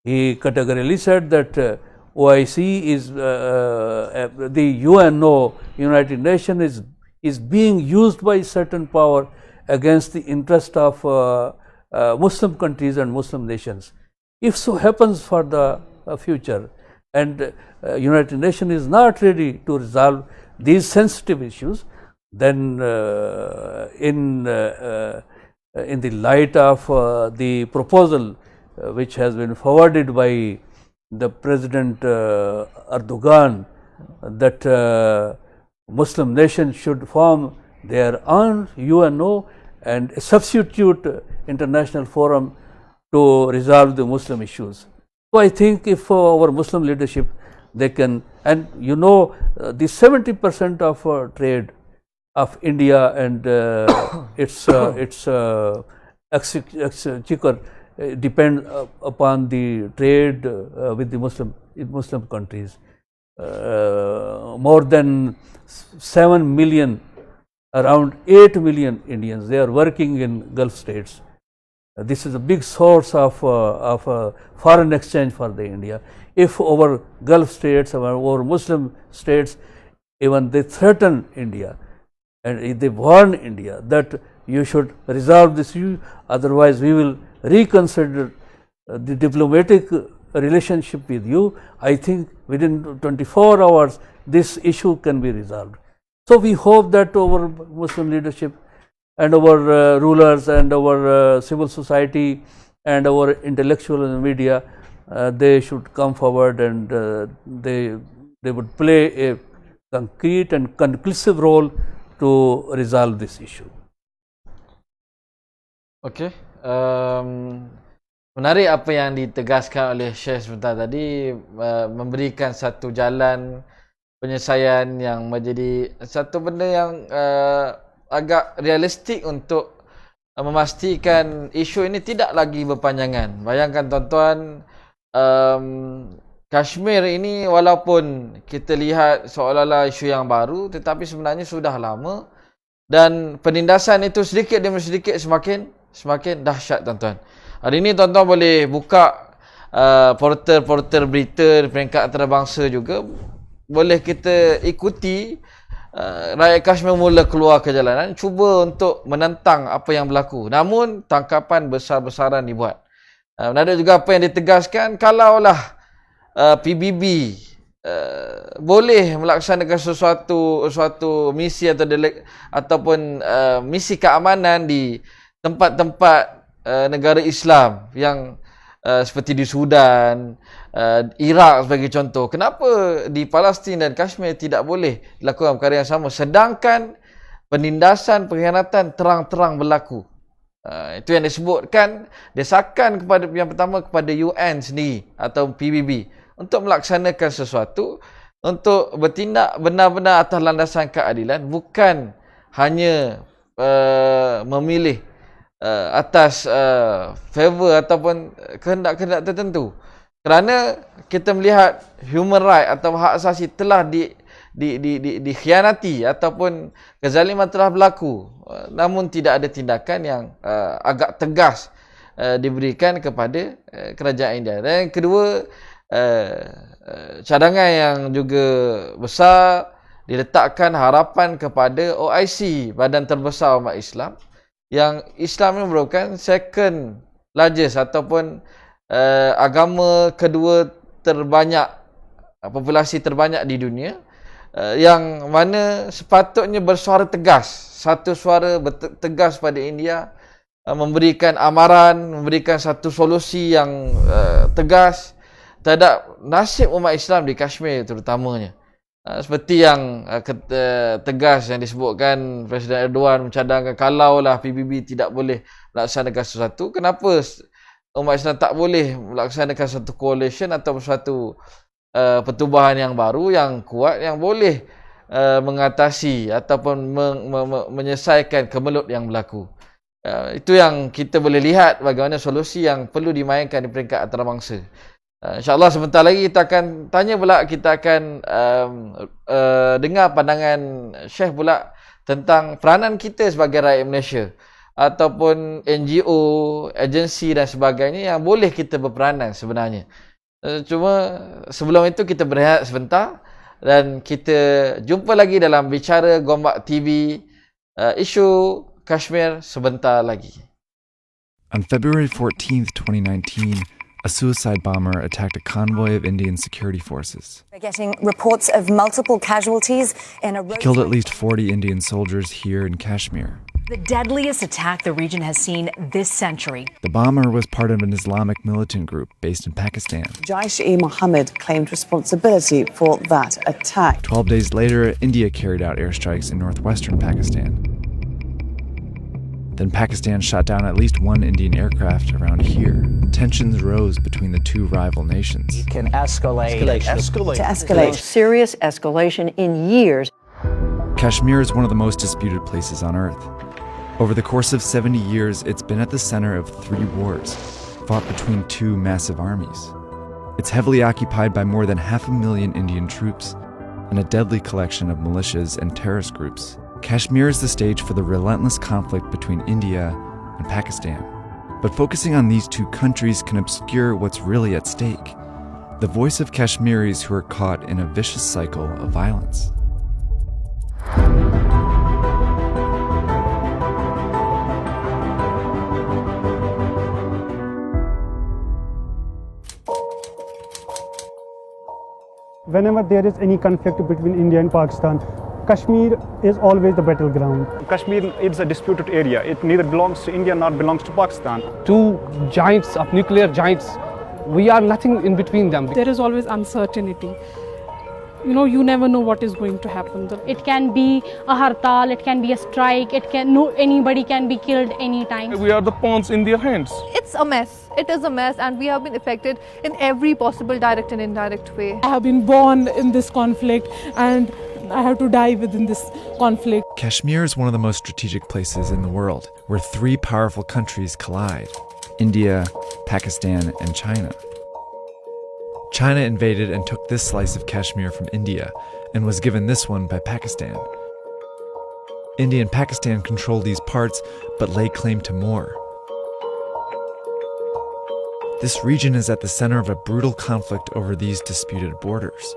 Speaker 2: he categorically said that OIC is the UNO, United Nations, is being used by certain power against the interest of Muslim countries and Muslim nations. If so happens for the future, and United Nations is not ready to resolve these sensitive issues, then in the light of the proposal which has been forwarded by the President Erdogan, that Muslim nations should form their own UNO and substitute international forum to resolve the Muslim issues. So I think if our Muslim leadership, they can, and you know, the 70% of trade of India and its exchequer depend upon the trade with the Muslim countries. More than 7 million, around 8 million Indians, they are working in Gulf states. This is a big source of foreign exchange for the India. If our Gulf states, our Muslim states, even they threaten India, and if they warn India that you should resolve this issue, otherwise we will reconsider the diplomatic relationship with you, I think within 24 hours this issue can be resolved. So we hope that our Muslim leadership and our rulers and our civil society and our intellectual and media, they should come forward, and they would play a concrete and conclusive role to resolve this issue.
Speaker 1: Okey. Menarik apa yang ditegaskan oleh Syekh sebentar tadi, memberikan satu jalan penyelesaian yang menjadi satu benda yang agak realistik untuk memastikan isu ini tidak lagi berpanjangan. Bayangkan tuan-tuan, Kashmir ini walaupun kita lihat seolah-olah isu yang baru, tetapi sebenarnya sudah lama, dan penindasan itu sedikit demi sedikit semakin dahsyat, tuan-tuan. Hari ini tuan-tuan boleh buka portal berita peringkat antarabangsa juga, boleh kita ikuti rakyat Kashmir mula keluar ke jalanan cuba untuk menentang apa yang berlaku, namun tangkapan besar-besaran dibuat. Menarik juga apa yang ditegaskan, kalaulah PBB boleh melaksanakan suatu misi ataupun misi keamanan di tempat-tempat negara Islam yang seperti di Sudan, Iraq sebagai contoh, kenapa di Palestin dan Kashmir tidak boleh dilakukan perkara yang sama, sedangkan penindasan, pengkhianatan terang-terang berlaku. Itu yang disebutkan desakan kepada yang pertama kepada UN sendiri atau PBB untuk melaksanakan sesuatu, untuk bertindak benar-benar atas landasan keadilan, bukan hanya memilih atas favor ataupun kehendak-kehendak tertentu. Kerana kita melihat human right atau hak asasi telah dikhianati ataupun kezaliman telah berlaku, namun tidak ada tindakan yang agak tegas diberikan kepada kerajaan India. Dan yang kedua, cadangan yang juga besar, diletakkan harapan kepada OIC, Badan Terbesar Umat Islam, yang Islam ini merupakan second largest ataupun agama kedua terbanyak, populasi terbanyak di dunia, yang mana sepatutnya bersuara tegas, satu suara tegas pada India, memberikan amaran, memberikan satu solusi yang tegas terhadap nasib umat Islam di Kashmir terutamanya. Seperti yang tegas yang disebutkan Presiden Erdogan mencadangkan, kalaulah PBB tidak boleh melaksanakan sesuatu, kenapa umat Islam tak boleh melaksanakan satu coalition atau satu pertubuhan yang baru, yang kuat, yang boleh mengatasi ataupun menyelesaikan kemelut yang berlaku. Itu yang kita boleh lihat bagaimana solusi yang perlu dimainkan di peringkat antarabangsa. InsyaAllah sebentar lagi kita akan tanya pula, kita akan dengar pandangan Syeikh pula tentang peranan kita sebagai rakyat Malaysia ataupun NGO, agensi dan sebagainya yang boleh kita berperanan sebenarnya. Cuma sebelum itu kita berehat sebentar dan kita jumpa lagi dalam Bicara Gombak TV, isu Kashmir sebentar lagi.
Speaker 4: On February 14th, 2019, a suicide bomber attacked a convoy of Indian security forces.
Speaker 5: We're getting reports of multiple casualties in a
Speaker 4: He killed at least 40 Indian soldiers here in Kashmir.
Speaker 5: the deadliest attack the region has seen this century.
Speaker 4: The bomber was part of an Islamic militant group based in Pakistan.
Speaker 6: Jaish-e-Mohammed claimed responsibility for that attack.
Speaker 4: 12 days later, India carried out airstrikes in northwestern Pakistan. Then Pakistan shot down at least one Indian aircraft around here. Tensions rose between the two rival nations.
Speaker 7: Can escalate.
Speaker 6: To escalate.
Speaker 8: Serious escalation in years.
Speaker 4: Kashmir is one of the most disputed places on earth. Over the course of 70 years, it's been at the center of 3 wars, fought between 2 massive armies. It's heavily occupied by more than 500,000 Indian troops and a deadly collection of militias and terrorist groups. Kashmir is the stage for the relentless conflict between India and Pakistan. But focusing on these 2 countries can obscure what's really at stake: the voice of Kashmiris who are caught in a vicious cycle of violence.
Speaker 9: Whenever there is any conflict between India and Pakistan, Kashmir is always the battleground. Kashmir is a disputed area. It neither belongs to India nor belongs to Pakistan.
Speaker 10: 2 giants of nuclear giants, we are nothing in between them.
Speaker 11: There is always uncertainty. You never know what is going to happen.
Speaker 12: It can be a hartal, it can be a strike, anybody can be killed anytime.
Speaker 10: We are the pawns in their hands.
Speaker 11: It's a mess. It is a mess, and we have been affected in every possible direct and indirect way.
Speaker 8: I have been born in this conflict and I have to die within this conflict.
Speaker 4: Kashmir is one of the most strategic places in the world, where 3 powerful countries collide: India, Pakistan, and China. China invaded and took this slice of Kashmir from India and was given this one by Pakistan. India and Pakistan control these parts but lay claim to more. This region is at the center of a brutal conflict over these disputed borders,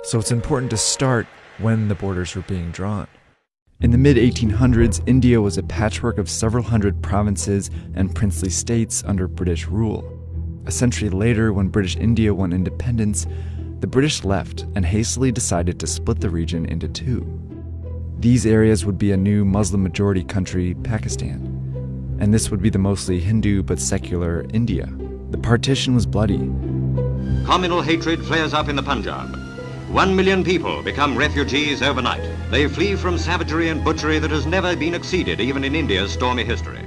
Speaker 4: so it's important to start when the borders were being drawn. In the mid-1800s, India was a patchwork of several hundred provinces and princely states under British rule. A century later, when British India won independence, the British left and hastily decided to split the region into 2. These areas would be a new Muslim-majority country, Pakistan, and this would be the mostly Hindu but secular India. The partition was bloody.
Speaker 13: Communal hatred flares up in the Punjab. 1 million people become refugees overnight. They flee from savagery and butchery that has never been exceeded, even in India's stormy history.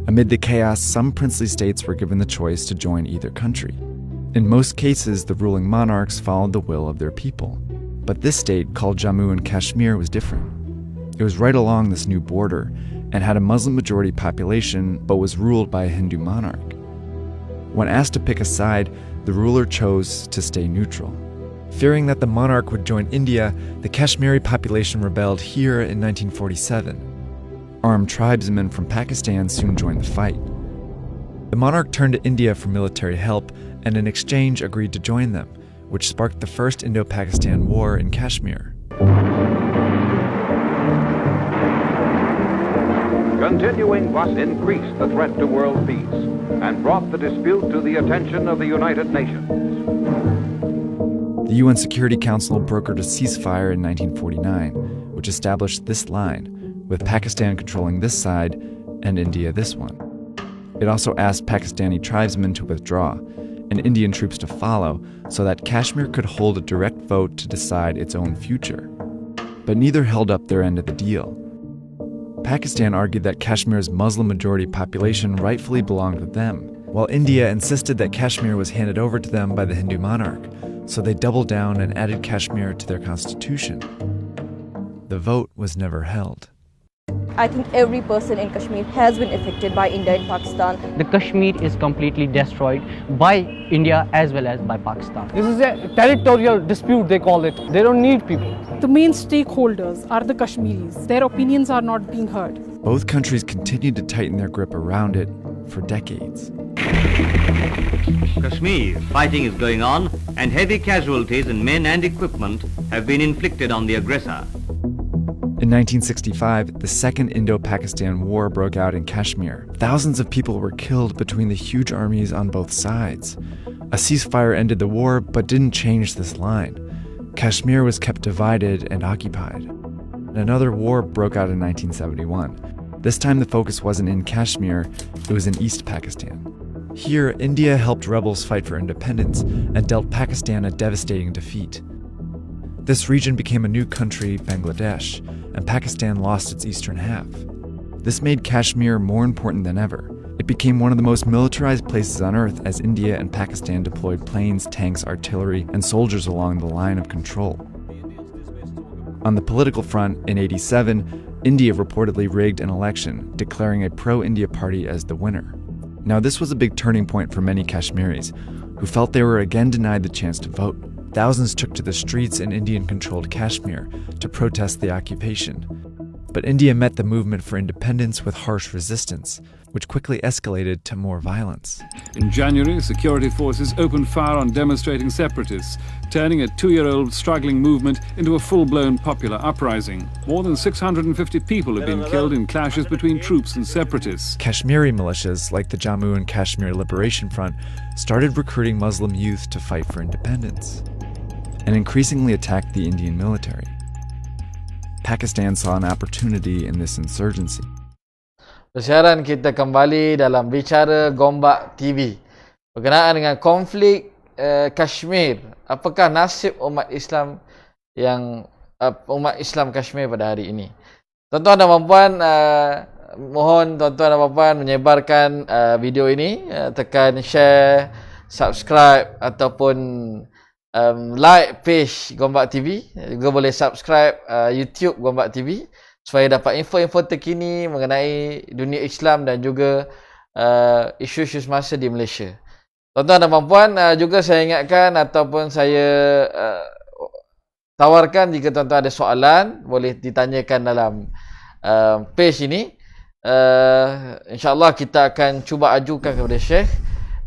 Speaker 4: Amid the chaos, some princely states were given the choice to join either country. In most cases, the ruling monarchs followed the will of their people. But this state, called Jammu and Kashmir, was different. It was right along this new border and had a Muslim-majority population, but was ruled by a Hindu monarch. When asked to pick a side, the ruler chose to stay neutral. Fearing that the monarch would join India, the Kashmiri population rebelled here in 1947. Armed tribesmen from Pakistan soon joined the fight. The monarch turned to India for military help and in exchange agreed to join them, which sparked the First Indo-Pakistan War in Kashmir.
Speaker 7: Continuing thus increased the threat to world peace and brought the dispute to the attention of the United Nations.
Speaker 4: The UN Security Council brokered a ceasefire in 1949, which established this line, with Pakistan controlling this side and India this one. It also asked Pakistani tribesmen to withdraw and Indian troops to follow so that Kashmir could hold a direct vote to decide its own future. But neither held up their end of the deal. Pakistan argued that Kashmir's Muslim-majority population rightfully belonged with them, while India insisted that Kashmir was handed over to them by the Hindu monarch, so they doubled down and added Kashmir to their constitution. The vote was never held.
Speaker 14: I think every person in Kashmir has been affected by India and Pakistan.
Speaker 15: The Kashmir is completely destroyed by India as well as by Pakistan.
Speaker 10: This is a territorial dispute, they call it. They don't need people.
Speaker 8: The main stakeholders are the Kashmiris. Their opinions are not being heard.
Speaker 4: Both countries continued to tighten their grip around it for decades.
Speaker 16: Kashmir, fighting is going on and heavy casualties in men and equipment have been inflicted on the aggressor.
Speaker 4: In 1965, the Second Indo-Pakistan War broke out in Kashmir. Thousands of people were killed between the huge armies on both sides. A ceasefire ended the war, but didn't change this line. Kashmir was kept divided and occupied. And another war broke out in 1971. This time the focus wasn't in Kashmir, it was in East Pakistan. Here, India helped rebels fight for independence and dealt Pakistan a devastating defeat. This region became a new country, Bangladesh, and Pakistan lost its eastern half. This made Kashmir more important than ever. It became one of the most militarized places on earth as India and Pakistan deployed planes, tanks, artillery, and soldiers along the line of control. On the political front, in '87, India reportedly rigged an election, declaring a pro-India party as the winner. Now, this was a big turning point for many Kashmiris, who felt they were again denied the chance to vote. Thousands took to the streets in Indian-controlled Kashmir to protest the occupation. But India met the movement for independence with harsh resistance, which quickly escalated to more violence.
Speaker 17: In January, security forces opened fire on demonstrating separatists, turning a 2-year-old struggling movement into a full-blown popular uprising. More than 650 people have been killed in clashes between troops and separatists.
Speaker 4: Kashmiri militias, like the Jammu and Kashmir Liberation Front, started recruiting Muslim youth to fight for independence, and increasingly attacked the Indian military. Pakistan saw an opportunity in this insurgency.
Speaker 1: Persiaran kita kembali dalam Bicara Gombak TV berkenaan dengan konflik Kashmir. Apakah nasib umat Islam Kashmir pada hari ini? Tuan-tuan dan puan-puan, mohon tuan-tuan dan puan-puan menyebarkan video ini, tekan share, subscribe ataupun like page Gombak TV. Juga boleh subscribe YouTube Gombak TV supaya dapat info-info terkini mengenai dunia Islam dan juga isu-isu semasa di Malaysia. Tuan-tuan dan puan-puan, juga saya ingatkan ataupun saya tawarkan jika tuan-tuan ada soalan boleh ditanyakan dalam page ini. InsyaAllah kita akan cuba ajukan kepada Syeikh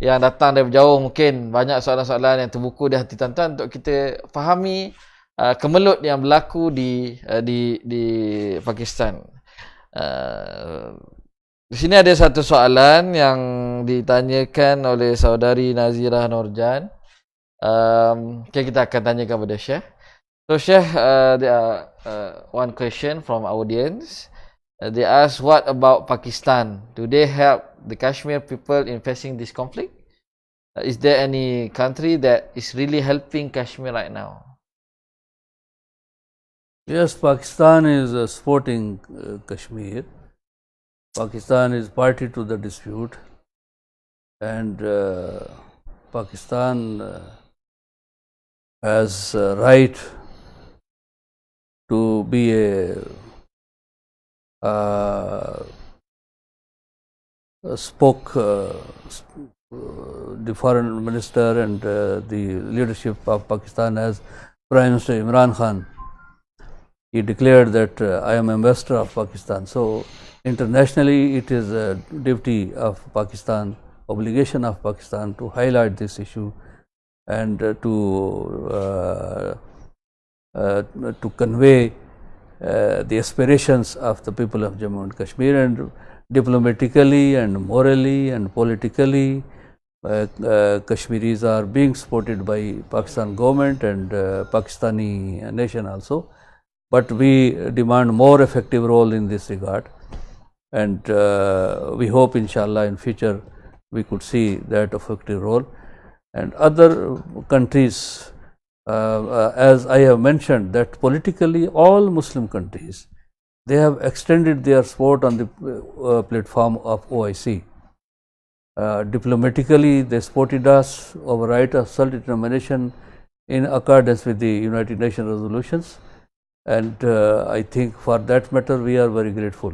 Speaker 1: yang datang dari jauh. Mungkin banyak soalan-soalan yang terbuku di hati tuan-tuan untuk kita fahami kemelut yang berlaku di Pakistan. Di sini ada satu soalan yang ditanyakan oleh saudari Nazirah Nurjan. Kita akan tanyakan kepada Syekh. So Syekh, there are one question from our audience. They ask, what about Pakistan? Do they help the Kashmir people in facing this conflict? Is there any country that is really helping Kashmir right now?
Speaker 2: Yes, Pakistan is supporting Kashmir. Pakistan is party to the dispute, and Pakistan has a right to be the foreign minister and the leadership of Pakistan as Prime Minister Imran Khan. He declared that I am ambassador of Pakistan. So internationally, it is a duty of Pakistan obligation of Pakistan to highlight this issue and to convey the aspirations of the people of Jammu and Kashmir, and diplomatically and morally and politically Kashmiris are being supported by Pakistan government and Pakistani nation also, but we demand more effective role in this regard, and we hope inshallah in future we could see that effective role. And other countries, as I have mentioned, that politically all Muslim countries, they have extended their support on the platform of OIC. Diplomatically, they supported us our right of self-determination in accordance with the United Nations resolutions, and I think for that matter we are very grateful.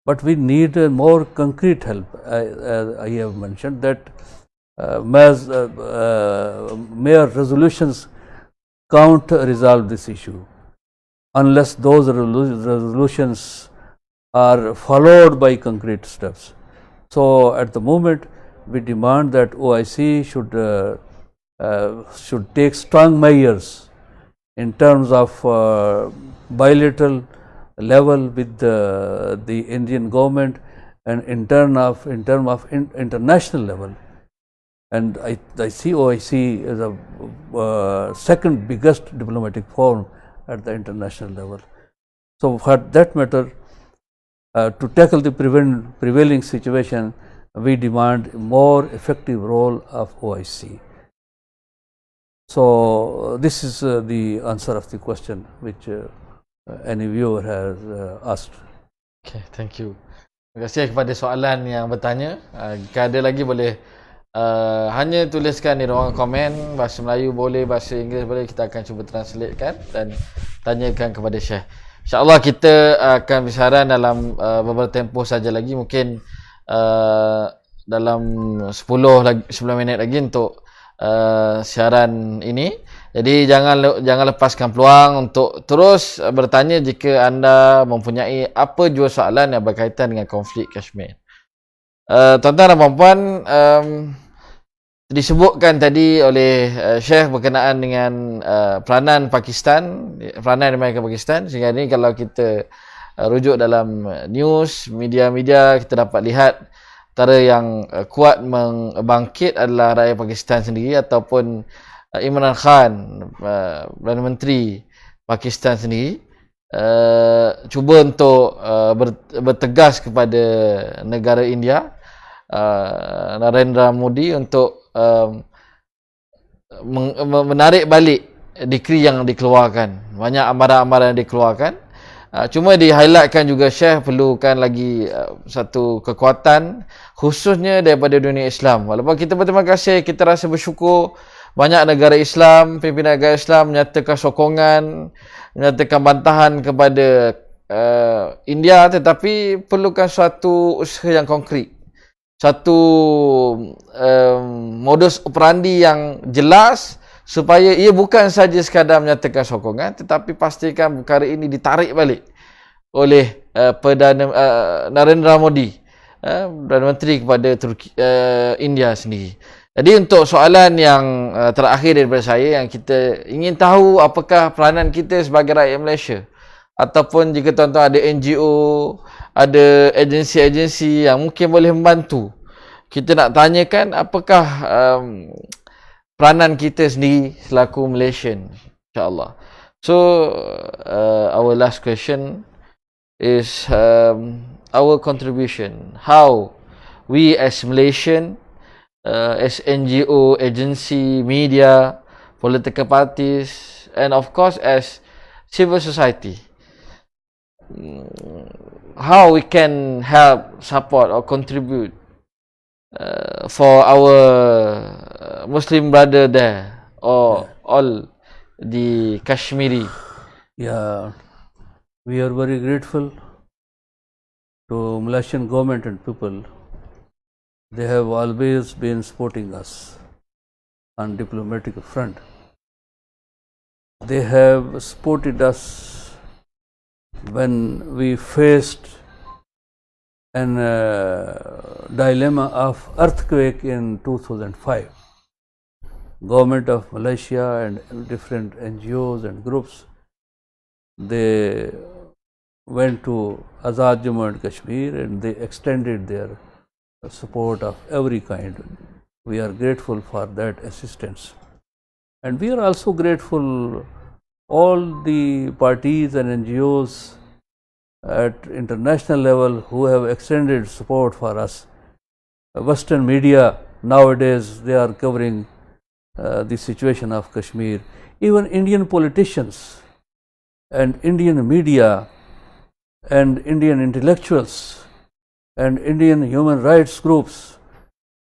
Speaker 2: But we need more concrete help. As I have mentioned that mere resolutions can't resolve this issue unless those resolutions are followed by concrete steps. So at the moment we demand that OIC should take strong measures in terms of bilateral level with the Indian government and in terms of international level. And I see OIC as a second biggest diplomatic forum at the international level. So for that matter, to tackle the prevailing situation, we demand more effective role of OIC. So this is the answer of the question which any viewer has asked.
Speaker 1: Okay, thank you. Terima kasih kepada soalan yang bertanya. Jika ada lagi boleh hanya tuliskan di ruangan komen, bahasa Melayu boleh, bahasa Inggeris boleh, kita akan cuba translatekan dan tanyakan kepada Syekh. InsyaAllah kita akan bersiaran dalam beberapa tempoh saja lagi, mungkin dalam 10 minit lagi untuk siaran ini. Jadi jangan lepaskan peluang untuk terus bertanya jika anda mempunyai apa jua soalan yang berkaitan dengan konflik Kashmir. Tuan-tuan dan puan-puan, disebutkan tadi oleh Syekh berkenaan dengan peranan Pakistan, peranan Amerika Pakistan. Sehingga ini kalau kita rujuk dalam news, media-media, kita dapat lihat antara yang kuat membangkit adalah rakyat Pakistan sendiri ataupun Imran Khan, Perdana Menteri Pakistan sendiri, cuba untuk bertegas kepada negara India, Narendra Modi, untuk menarik balik dekri yang dikeluarkan. Banyak amaran-amaran yang dikeluarkan. Cuma di-highlightkan juga Syekh perlukan lagi satu kekuatan khususnya daripada dunia Islam. Walaupun kita berterima kasih, kita rasa bersyukur banyak negara Islam, pimpinan negara Islam menyatakan sokongan, menyatakan bantahan kepada India, tetapi perlukan suatu usaha yang konkret, satu modus operandi yang jelas supaya ia bukan saja sekadar menyatakan sokongan, tetapi pastikan perkara ini ditarik balik oleh Narendra Modi, Perdana Menteri kepada India sendiri. Jadi untuk soalan yang terakhir daripada saya, yang kita ingin tahu apakah peranan kita sebagai rakyat Malaysia, ataupun jika tuan-tuan ada NGO, ada agensi-agensi yang mungkin boleh membantu, kita nak tanyakan apakah peranan kita sendiri selaku Malaysian, insyaAllah. So our last question is our contribution, how we as Malaysian, as NGO, agency, media, political parties, and of course as civil society, how we can help, support or contribute for our Muslim brother there, or all the Kashmiri.
Speaker 2: Yeah, we are very grateful to Malaysian government and people. They have always been supporting us on diplomatic front. They have supported us when we faced an dilemma of earthquake in 2005. Government of Malaysia and different NGOs and groups, they went to Azad Jammu and Kashmir and they extended their support of every kind. We are grateful for that assistance. And we are also grateful all the parties and NGOs at international level who have extended support for us. Western media nowadays, they are covering the situation of Kashmir. Even Indian politicians and Indian media and Indian intellectuals and Indian human rights groups,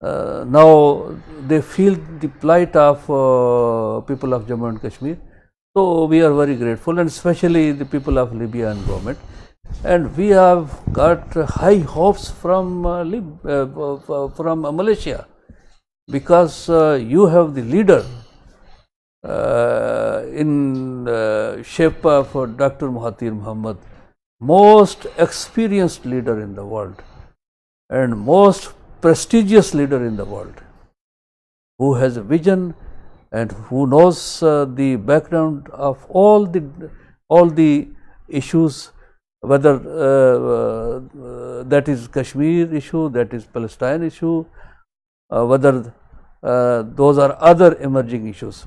Speaker 2: now they feel the plight of people of Jammu and Kashmir. So we are very grateful, and especially the people of Libya and government. And we have got high hopes from Malaysia, because you have the leader in shape of Dr. Mahathir Mohamad, most experienced leader in the world and most prestigious leader in the world, who has a vision and who knows the background of all the issues, whether that is Kashmir issue, that is Palestine issue, whether those are other emerging issues.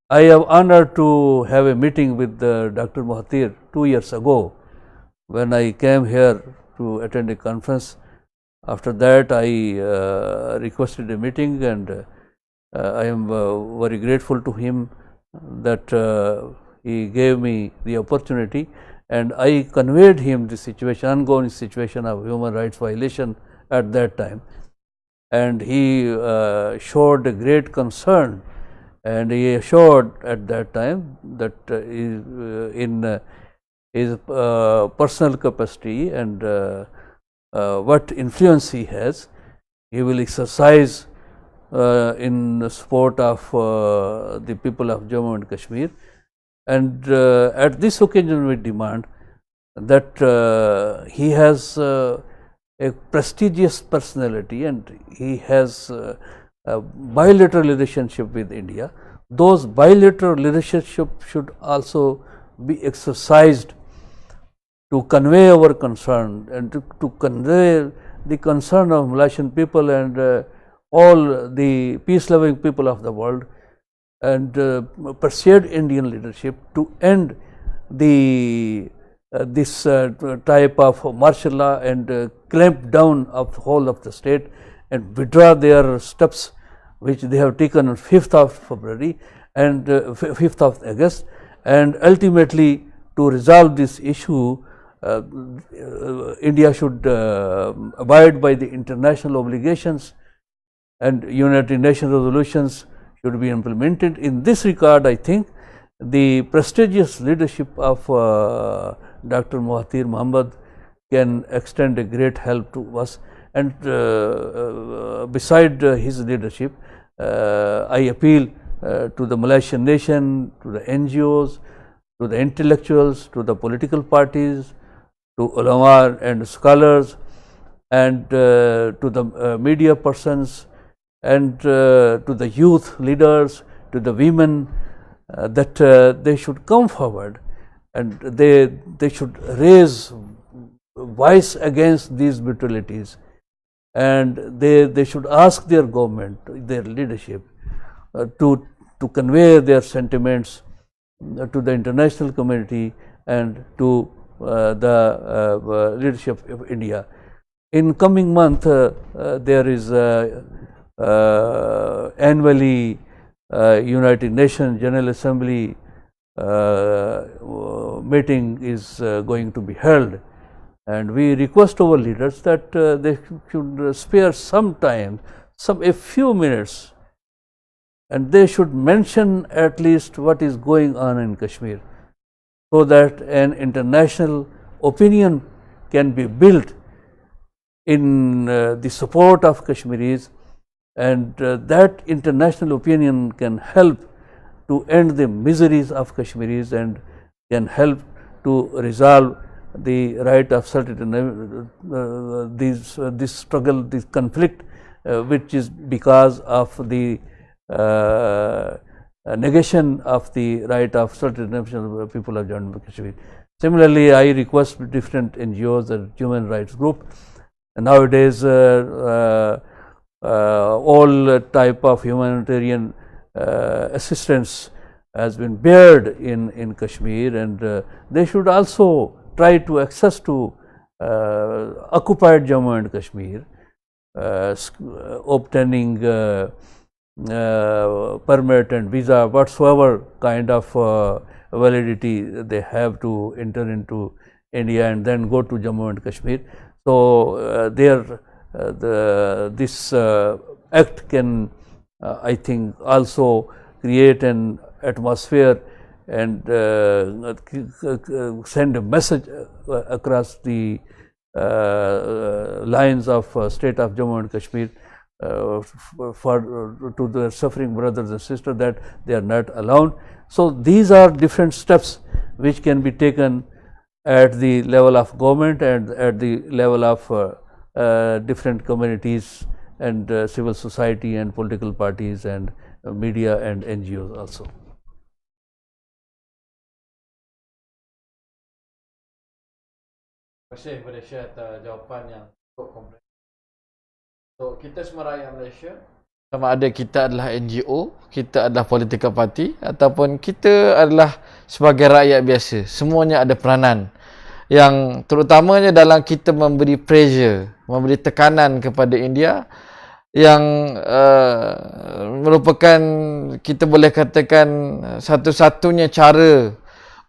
Speaker 2: I have honored to have a meeting with Dr. Mahathir 2 years ago when I came here to attend a conference. After that, I requested a meeting, and I am very grateful to him that he gave me the opportunity, and I conveyed him the situation, ongoing situation of human rights violation at that time. And he showed a great concern, and he assured at that time that in his personal capacity and what influence he has, he will exercise in support of the people of Jammu and Kashmir. And at this occasion we demand that he has a prestigious personality and he has a bilateral relationship with India. Those bilateral relationships should also be exercised to convey our concern and to convey the concern of Malaysian people and all the peace-loving people of the world, and persuade Indian leadership to end this type of martial law and clamp down of the whole of the state and withdraw their steps which they have taken on 5th of February and 5th of August, and ultimately to resolve this issue, India should abide by the international obligations, and United Nations resolutions should be implemented. In this regard, I think the prestigious leadership of Dr. Mahathir Mohamad can extend a great help to us. And beside his leadership, I appeal to the Malaysian nation, to the NGOs, to the intellectuals, to the political parties, to ulama and scholars, and to the media persons, and to the youth leaders, to the women, that they should come forward and they should raise voice against these brutalities, and they should ask their government, their leadership, to convey their sentiments to the international community and to the leadership of India. In coming month, there is annually United Nations General Assembly meeting is going to be held, and we request our leaders that they should spare some time, a few minutes, and they should mention at least what is going on in Kashmir, so that an international opinion can be built in the support of Kashmiris, and that international opinion can help to end the miseries of Kashmiris and can help to resolve the right of this struggle, this conflict, which is because of the negation of the right of self-determination of the people of Jammu and Kashmir. Similarly, I request different NGOs and human rights group. Nowadays, all type of humanitarian assistance has been bared in Kashmir, and they should also try to access to occupied Jammu and Kashmir, obtaining permit and visa, whatsoever kind of validity they have to enter into India and then go to Jammu and Kashmir. So this act can, I think, also create an atmosphere and send a message across the lines of state of Jammu and Kashmir to the suffering brothers and sisters that they are not alone. So these are different steps which can be taken at the level of government and at the level of different communities and civil society and political parties and media and NGOs also.
Speaker 1: Terima kasih kepada Syekh atas jawapan yang cukup komprehensif. So, kita semua rakyat Malaysia, sama ada kita adalah NGO, kita adalah political party, ataupun kita adalah sebagai rakyat biasa, semuanya ada peranan yang terutamanya dalam kita memberi pressure, memberi tekanan kepada India yang merupakan, kita boleh katakan, satu-satunya cara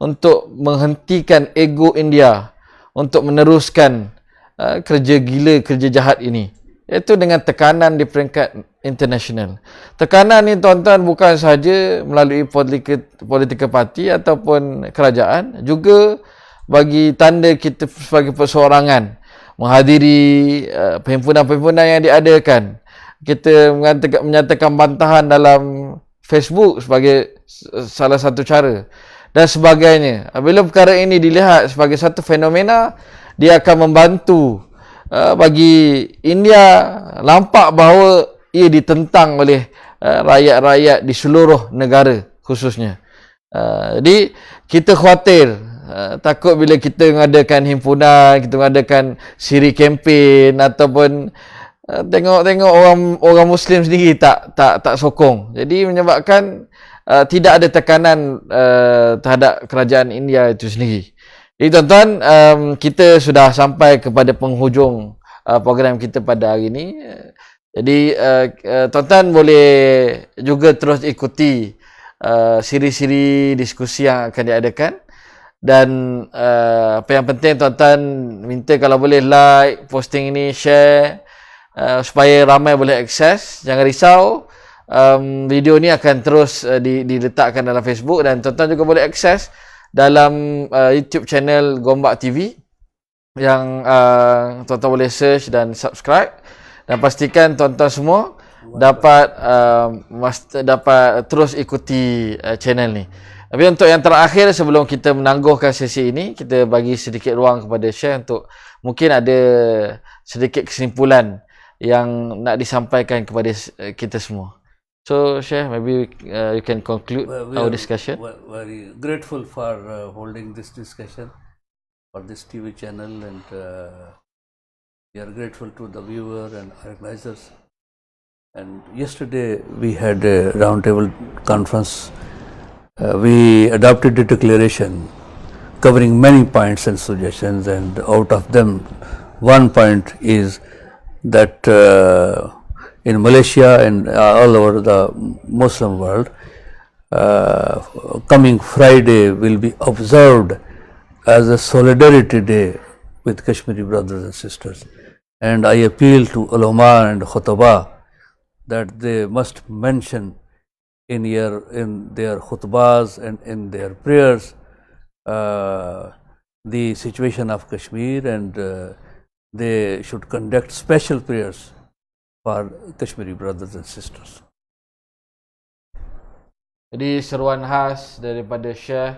Speaker 1: untuk menghentikan ego India untuk meneruskan kerja gila, kerja jahat ini, iaitu dengan tekanan di peringkat international. Tekanan ni tuan-tuan bukan sahaja melalui political party ataupun kerajaan, juga bagi tanda kita sebagai perseorangan menghadiri perhimpunan-perhimpunan yang diadakan. Kita menyatakan bantahan dalam Facebook sebagai salah satu cara dan sebagainya. Apabila perkara ini dilihat sebagai satu fenomena, dia akan membantu bagi India nampak bahawa ia ditentang oleh rakyat-rakyat di seluruh negara khususnya. Jadi kita khawatir, takut bila kita mengadakan himpunan, kita mengadakan siri kempen ataupun tengok orang Muslim sendiri tak sokong. Jadi menyebabkan tidak ada tekanan terhadap kerajaan India itu sendiri. Jadi tuan-tuan, kita sudah sampai kepada penghujung program kita pada hari ini. Jadi tuan-tuan boleh juga terus ikuti siri-siri diskusi yang akan diadakan. Dan apa yang penting tuan-tuan, minta kalau boleh like posting ini, share supaya ramai boleh akses. Jangan risau, video ni akan terus diletakkan dalam Facebook, dan tuan-tuan juga boleh akses dalam YouTube channel Gombak TV yang tuan-tuan boleh search dan subscribe, dan pastikan tuan-tuan semua dapat terus ikuti channel ni. Tapi untuk yang terakhir, sebelum kita menangguhkan sesi ini, kita bagi sedikit ruang kepada Syeikh untuk mungkin ada sedikit kesimpulan yang nak disampaikan kepada kita semua. So Syeikh, maybe you can conclude our discussion.
Speaker 2: Very grateful for holding this discussion for this TV channel, and we are grateful to the viewer and organizers. And yesterday we had a roundtable conference. We adopted a declaration covering many points and suggestions, and out of them one point is that in Malaysia and all over the Muslim world, coming Friday will be observed as a solidarity day with Kashmiri brothers and sisters. And I appeal to ulama and khutbah that they must mention in their khutbahs and in their prayers the situation of Kashmir, and they should conduct special prayers for Kashmiri brothers and sisters.
Speaker 1: Jadi seruan khas daripada Syekh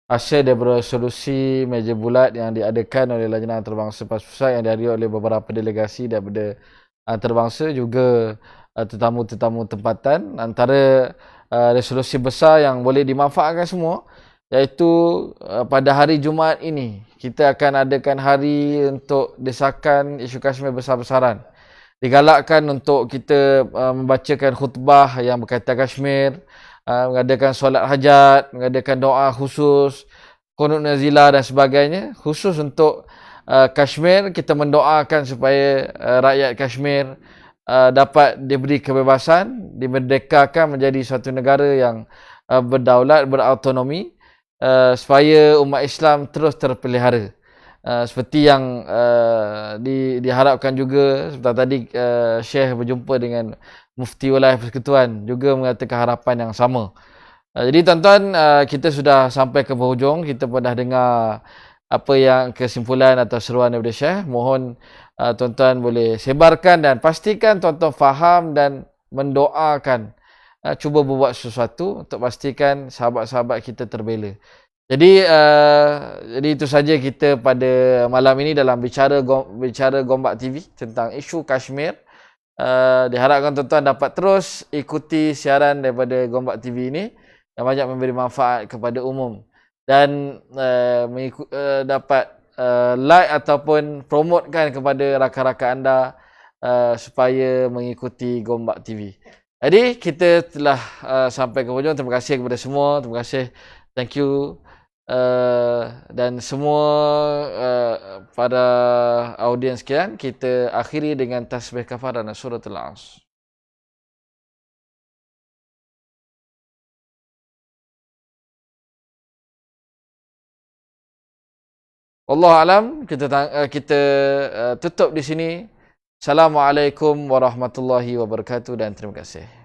Speaker 1: hasil daripada resolusi meja bulat yang diadakan oleh Lajnah Antarabangsa PAS Pusat yang dihadiri oleh beberapa delegasi daripada antarabangsa, juga tetamu-tetamu tempatan. Antara resolusi besar yang boleh dimanfaatkan semua, iaitu pada hari Jumaat ini kita akan adakan hari untuk desakan isu Kashmir besar-besaran. Digalakkan untuk kita membacakan khutbah yang berkaitan Kashmir, mengadakan solat hajat, mengadakan doa khusus, qunut nazilah dan sebagainya, khusus untuk Kashmir. Kita mendoakan supaya rakyat Kashmir dapat diberi kebebasan, dimerdekakan menjadi satu negara yang berdaulat, berautonomi, supaya umat Islam terus terpelihara. Seperti yang diharapkan juga, seperti tadi Syeikh berjumpa dengan Mufti Wilayah Persekutuan juga mengatakan harapan yang sama. Jadi tuan-tuan, kita sudah sampai ke penghujung. Kita pun dah dengar apa yang kesimpulan atau seruan daripada Syeikh. Mohon tuan-tuan boleh sebarkan dan pastikan tuan-tuan faham dan mendoakan. Cuba berbuat sesuatu untuk pastikan sahabat-sahabat kita terbela. Jadi itu saja kita pada malam ini dalam bicara Gombak TV tentang isu Kashmir. Diharapkan tuan-tuan dapat terus ikuti siaran daripada Gombak TV ini yang banyak memberi manfaat kepada umum, dan dapat like ataupun promotekan kepada rakan-rakan anda supaya mengikuti Gombak TV. Jadi kita telah sampai ke hujung. Terima kasih kepada semua. Terima kasih. Thank you. Dan semua pada audiens sekian, kita akhiri dengan tasbih kafarah dan suratul Asr. Wallahu alam, kita tutup di sini. Assalamualaikum warahmatullahi wabarakatuh dan terima kasih.